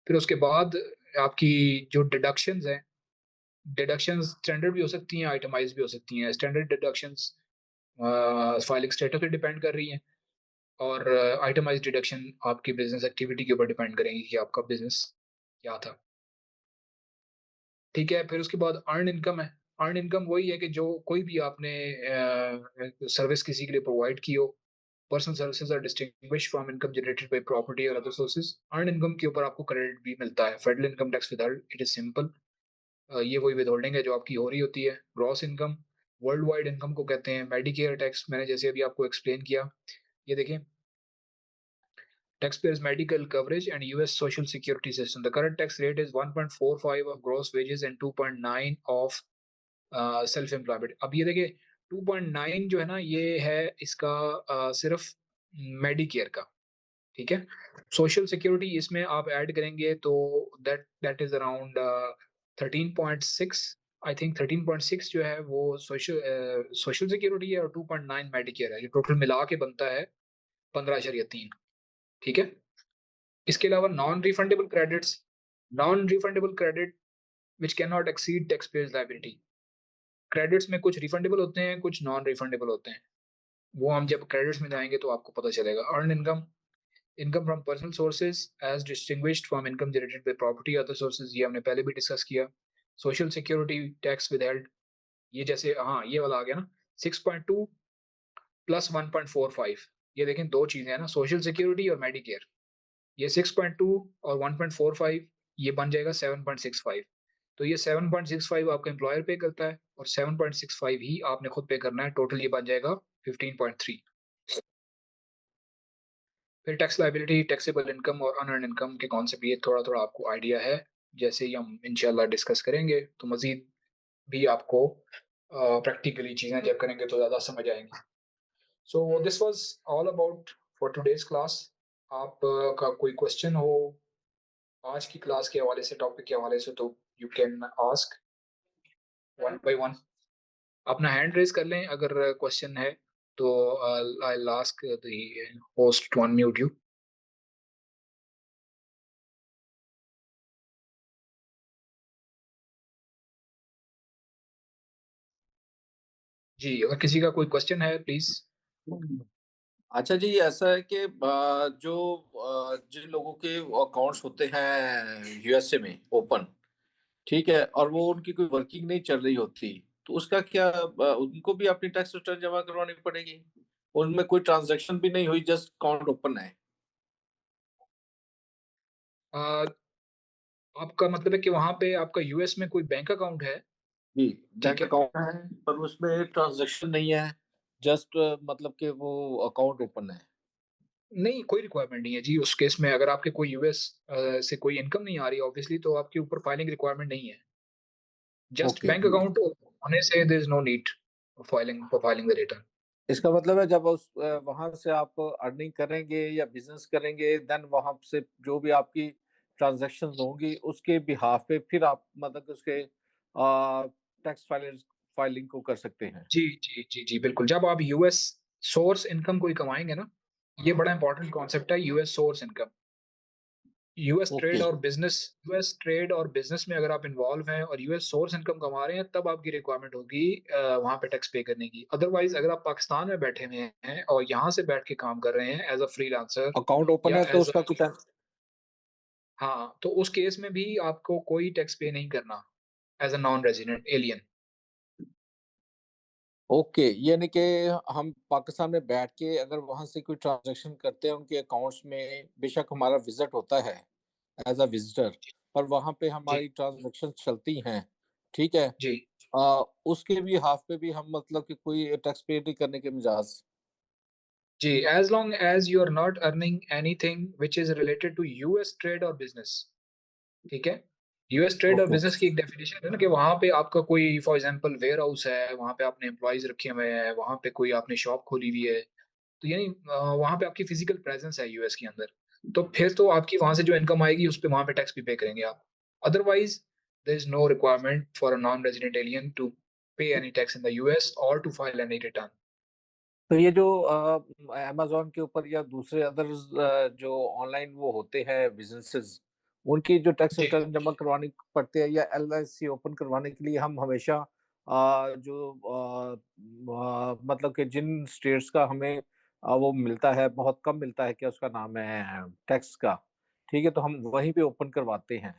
फिर उसके बाद आपकी जो डिडक्शंस हैं, डिडक्शंस स्टैंडर्ड भी हो सकती हैं, आइटमाइज भी हो सकती हैं। स्टैंडर्ड डिडक्शंस फाइलिंग स्टेटस पे डिपेंड कर रही हैं और आइटमाइज डिडक्शन आपकी बिजनेस एक्टिविटी के ऊपर डिपेंड करेंगी कि आपका बिजनेस क्या था। ठीक है, फिर उसके बाद अर्न इनकम है। अर्न इनकम वही है कि जो कोई भी आपने सर्विस किसी के लिए प्रोवाइड की हो। Personal services are distinguished from income generated by property और अदर सोर्सेज। अर्न इनकम के ऊपर आपको क्रेडिट भी मिलता है। Federal income tax withhold, it is simple. ये वही विथहोल्डिंग है जो आपकी हो रही होती है। Gross income world wide income को कहते हैं। मेडिकेयर टैक्स मैंने जैसे अभी आपको एक्सप्लेन किया, ये देखें taxpayers medical coverage and US social security system. The current tax rate is 1.45 of gross wages and 2.9 of self employment. अब ये देखिए 2.9 जो है ना ये है इसका सिर्फ मेडिकेयर का। ठीक है, सोशल सिक्योरिटी इसमें आप ऐड करेंगे तो that that is around 13.6। I think 13.6 जो है वो सोशल सिक्योरिटी है और 2.9 मेडिकेयर है। ये टोटल मिला के बनता है 15.3। ठीक है, इसके अलावा non refundable credit which can not exceed tax payers liability. Credits में कुछ रिफंडेबल होते हैं, कुछ नॉन रिफंडेबल होते हैं। वो हम जब क्रेडिट्स में जाएंगे तो आपको पता चलेगा। Earn income, income from personal sources as distinguished from income generated by property other sources, ये हमने पहले भी डिस्कस किया। सोशल सिक्योरिटी टैक्स विदहेल्ड, ये जैसे हाँ ये वाला आ गया ना 6.2 प्लस 1.45। ये देखें दो चीजें हैं ना, सोशल सिक्योरिटी और मेडिकेयर। ये 6.2 और 1.45 ये बन जाएगा 7.65। तो ये 7.65 आपका एम्प्लॉयर पे करता है और 7.65 ही आपने खुद पे करना है। टोटल ये बन जाएगा 15.3। फिर टैक्स लायबिलिटी, टैक्सेबल इनकम और अनअर्न्ड इनकम के कॉन्सेप्ट ये थोड़ा थोड़ा आपको आइडिया है। जैसे ही हम इंशाल्लाह डिस्कस करेंगे तो मजीद भी आपको प्रैक्टिकली चीज़ें जब करेंगे तो ज़्यादा समझ आएंगी। So this was all about for today's class. आप का कोई क्वेश्चन हो आज की क्लास के हवाले से, टॉपिक के हवाले से, तो you can ask one by one. अपना हैंड रेज कर लें अगर क्वेश्चन है तो I will ask the host to unmute you. जी, अगर किसी का कोई क्वेश्चन है प्लीज़। अच्छा जी, ऐसा है कि जिन लोगों के अकाउंट्स होते हैं यूएसए में ओपन, ठीक है? और वो उनकी कोई वर्किंग नहीं चल रही होती, तो उसका क्या उनको भी अपनी टैक्स रिटर्न जमा करवानी पड़ेगी? उनमें कोई ट्रांज़ैक्शन भी नहीं हुई, जस्ट अकाउंट ओपन है। अ, आपका मतलब है कि वहाँ पे आपका यूएस में कोई बैंक अकाउंट है, जी, ठीक बैंक है? अकाउंट है, पर उसमें ट्रांज़ैक्शन नहीं है, जस्ट मतलब कि वो अकाउंट ओपन है। नहीं, कोई रिक्वायरमेंट नहीं है जी, उस केस में अगर आपके कोई यूएस से कोई इनकम नहीं आ रही है ऑब्वियसली तो आपके ऊपर फाइलिंग रिक्वायरमेंट नहीं है। Just okay. बैंक अकाउंट होने से there is no need filing the return. इसका मतलब है जब वहाँ से आप अर्निंग करेंगे या बिज़नेस करेंगे देन वहाँ से जो भी आपकी ट्रांज़ैक्शंस होंगी उसके बिहाफ़ पे फिर आप मतलब कि उसके टैक्स फाइलिंग को कर सकते हैं। जी, जी, जी, जी, बिल्कुल। जब आप यूएस सोर्स इनकम कोई कमाएँगे ना, ये बड़ा इंपॉर्टेंट कॉन्सेप्ट है US source income. Okay, US trade और बिज़नेस में अगर आप इन्वॉल्व हैं और यूएस सोर्स इनकम कमा रहे हैं, तब आपकी रिक्वायरमेंट होगी वहाँ पे टैक्स पे करने की। अदरवाइज़ अगर आप पाकिस्तान में बैठे हुए हैं और यहाँ से बैठ के काम कर रहे हैं as a freelancer account open या है तो एज़ उसका अ कुछ हाँ, तो उस केस में भी आपको कोई टैक्स पे नहीं करना as a non resident alien. Okay, यानी कि हम पाकिस्तान में बैठ के अगर वहाँ से कोई ट्रांज़ैक्शन करते हैं उनके अकाउंट्स में, बेशक हमारा विज़िट होता है एज़ अ विज़िटर, पर वहाँ पे जी, हमारी ट्रांज़ैक्शन चलती हैं, ठीक है? जी। उसके भी हाफ़ पे भी हम मतलब कि कोई टैक्स पे नहीं करने के मिजाज। जी, as long as you are not earning anything which is related to US trade और बिज़नेस, ठीक है? यूएस ट्रेड और ओके, बिज़नेस की एक डेफिनिशन है ना कि वहाँ पे आपका कोई फॉर एग्ज़ाम्पल वेयरहाउस है, वहाँ पे आपने एम्प्लॉइज़ रखे हुए हैं, वहाँ पे कोई आपने शॉप खोली हुई है, तो यानी वहाँ पे आपकी फिज़िकल प्रेज़ेंस है यूएस के अंदर। तो फिर तो आपकी वहाँ से जो इनकम आएगी, उस पे वहाँ पे टैक्स भी पे करेंगे आप। Otherwise there is no requirement for a non resident alien to pay any tax in the US और टू फाइल एनी रिटर्न। तो ये जो अमेज़न के ऊपर या दूसरे अदर्स जो ऑनलाइन वो होते हैं बिज़नेसेस, उनकी जो टैक्स जी, रिटर्न जमा करवानी पड़ते हैं या एलएलसी ओपन करवाने के लिए हम हमेशा मतलब कि जिन स्टेट्स का हमें वो मिलता है, बहुत कम मिलता है, क्या उसका नाम है टैक्स का, ठीक है? तो हम वहीं पे ओपन करवाते हैं।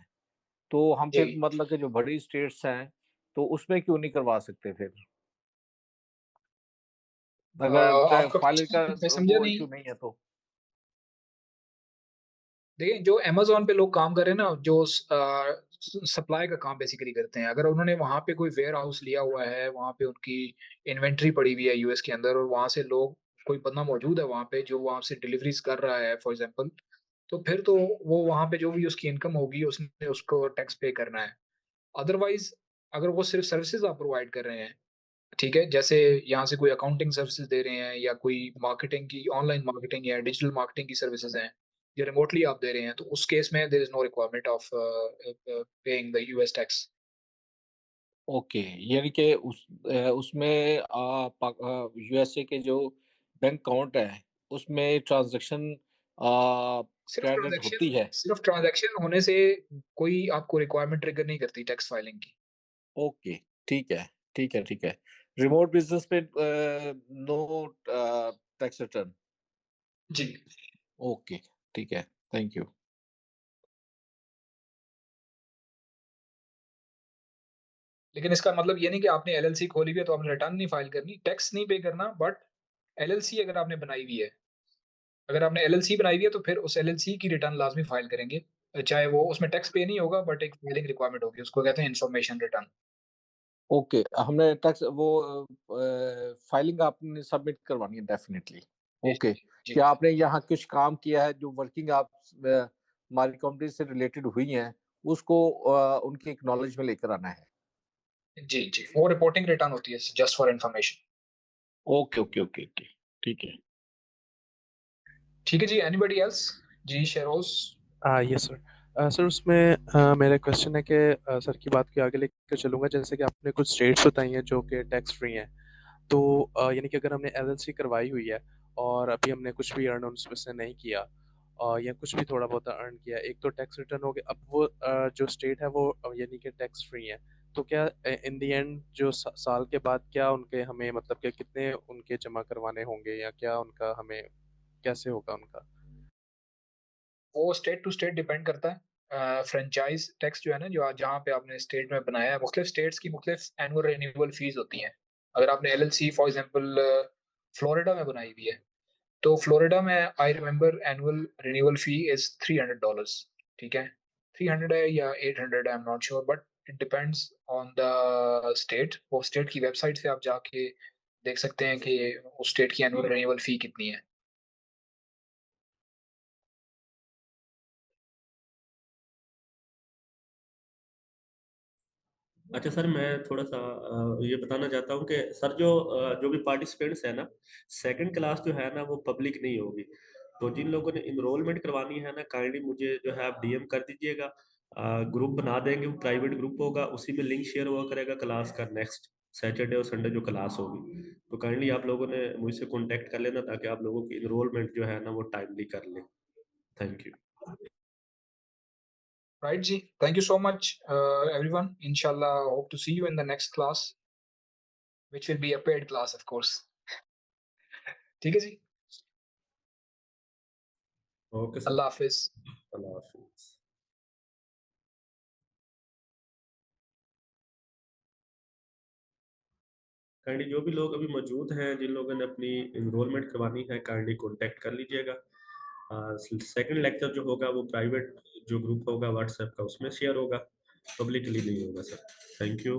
तो हम जी। फिर मतलब कि जो बड़ी स्टेट्स हैं, तो उसमें क्यों नहीं करवा सकते फिर? अगर आपका फाइल का क्वेश्चन मैं समझा वो नहीं। इश्यू नहीं है तो? देखिए, जो अमेज़न पे लोग काम कर रहे हैं ना, जो सप्लाई का काम बेसिकली करते हैं, अगर उन्होंने वहाँ पे कोई वेयरहाउस लिया हुआ है, वहाँ पे उनकी इन्वेंटरी पड़ी हुई है यूएस के अंदर और वहाँ से लोग कोई बंदा मौजूद है वहाँ पे जो वहाँ से डिलीवरीज़ कर रहा है फॉर एग्ज़ाम्पल, तो फिर तो वो वहाँ पे जो भी उसकी इनकम होगी, उसने उसको टैक्स पे करना है। अदरवाइज़ अगर वो सिर्फ़ सर्विसेज़ आप प्रोवाइड कर रहे हैं, ठीक है? जैसे यहाँ से कोई अकाउंटिंग सर्विसेज़ दे रहे हैं या कोई मार्केटिंग की ऑनलाइन मार्केटिंग या डिजिटल मार्केटिंग की सर्विसेज़ हैं, या रिमोटली आप दे रहे हैं, तो उस केस में there is no requirement of paying the US tax. Okay, यानी कि उसमें यूएसए के जो बैंक अकाउंट है, उसमें ट्रांज़ैक्शन क्रेडिट होती है। सिर्फ़ ट्रांज़ैक्शन होने से कोई आपको रिक्वायरमेंट ट्रिगर नहीं करती टैक्स फाइलिंग की। ओके, ठीक है, ठीक है, ठीक है। रिमोट बिज़नेस पे नो टैक्स रिटर्न। जी। ओके, ठीक है, थैंक यू। लेकिन इसका मतलब ये नहीं कि आपने एलएलसी खोली हुई है तो आपने रिटर्न नहीं फाइल करनी, टैक्स नहीं पे करना बट एलएलसी अगर आपने बनाई हुई है, अगर आपने एलएलसी बनाई हुई है तो फिर उस एलएलसी की रिटर्न लाज़मी फाइल करेंगे। चाहे वो उसमें टैक्स पे नहीं होगा बट एक फाइलिंग रिक्वायरमेंट होगी, उसको कहते हैं इन्फॉर्मेशन रिटर्न। ओके, हमने टैक्स वो फाइलिंग आपने सबमिट करवानी है डेफ़िनिटली। जी, ओके, जी। क्या आपने यहाँ कुछ काम किया है जो वर्किंग आप हमारी कंपनी से रिलेटेड हुई हैं, उसको उनके एक्नॉलेज में लेकर आना है। जी, जी। वो रिपोर्टिंग रिटर्न होती है just for information. Okay, okay, okay, okay, ठीक है। ठीक है जी, एनीबॉडी एल्स? जी, शेरोज़? Yes sir. सर उसमें मेरा क्वेश्चन है कि सर की बात को आगे लेकर चलूँगा जैसे कि आपने कुछ स्टेट्स बताई हैं जो कि टैक्स फ्री हैं। तो यानी कि अगर हमने एलएलसी करवाई हुई है और अभी हमने कुछ भी अर्न उसमें से नहीं किया या कुछ भी थोड़ा बहुत अर्न किया, एक तो टैक्स रिटर्न हो गया। अब वो जो स्टेट है वो यानी कि टैक्स फ्री है, तो क्या इन द एंड जो साल के बाद क्या उनके हमें मतलब कि कितने उनके जमा करवाने होंगे या क्या उनका हमें कैसे होगा उनका? वो स्टेट टू स्टेट डिपेंड करता है। फ्रेंचाइज टैक्स जो है ना, जो जहाँ पे आपने स्टेट में बनाया है, मुख्तलिफ स्टेट्स की मुख्तलिफ एनुअल रिन्यूअल फीस होती हैं। अगर आपने एलएलसी फॉर एग्जांपल फ्लोरिडा में बनाई हुई है, तो फ्लोरिडा में I remember annual renewal fee is $300। ठीक है, 300 है या 800, I am not sure, but it depends on the state. वो स्टेट की वेबसाइट से आप जाके देख सकते हैं कि उस स्टेट की एनुअल रिन्यूअल फी कितनी है। अच्छा सर, मैं थोड़ा-सा ये बताना चाहता हूँ कि सर जो भी पार्टिसिपेंट्स हैं ना, सेकंड क्लास जो है ना वो पब्लिक नहीं होगी। तो जिन लोगों ने एनरोलमेंट करवानी है ना, काइंडली मुझे जो है आप डीएम कर दीजिएगा। ग्रुप बना देंगे, वो प्राइवेट ग्रुप होगा, उसी में लिंक शेयर हुआ करेगा क्लास का नेक्स्ट सैटरडे और संडे जो क्लास होगी। तो काइंडली आप लोगों ने मुझसे कॉन्टैक्ट कर लेना ताकि आप लोगों की एनरोलमेंट जो है ना वो टाइमली कर लें। Thank you. Right, Ji. Thank you so much, everyone. Inshallah, hope to see you in the next class, which will be a paid class, of course. ठीक है जी. Okay sir. अल्लाह हाफिज. अल्लाह हाफ़िज़। काइंडली जो भी लोग अभी मौजूद हैं, जिन लोगों ने अपनी एनरोलमेंट करवानी है, काइंडली कॉन्टैक्ट कर लीजिएगा। सेकंड लेक्चर जो होगा वो प्राइवेट जो ग्रुप होगा व्हाट्सएप का उसमें शेयर होगा, पब्लिकली नहीं होगा सर। Thank you.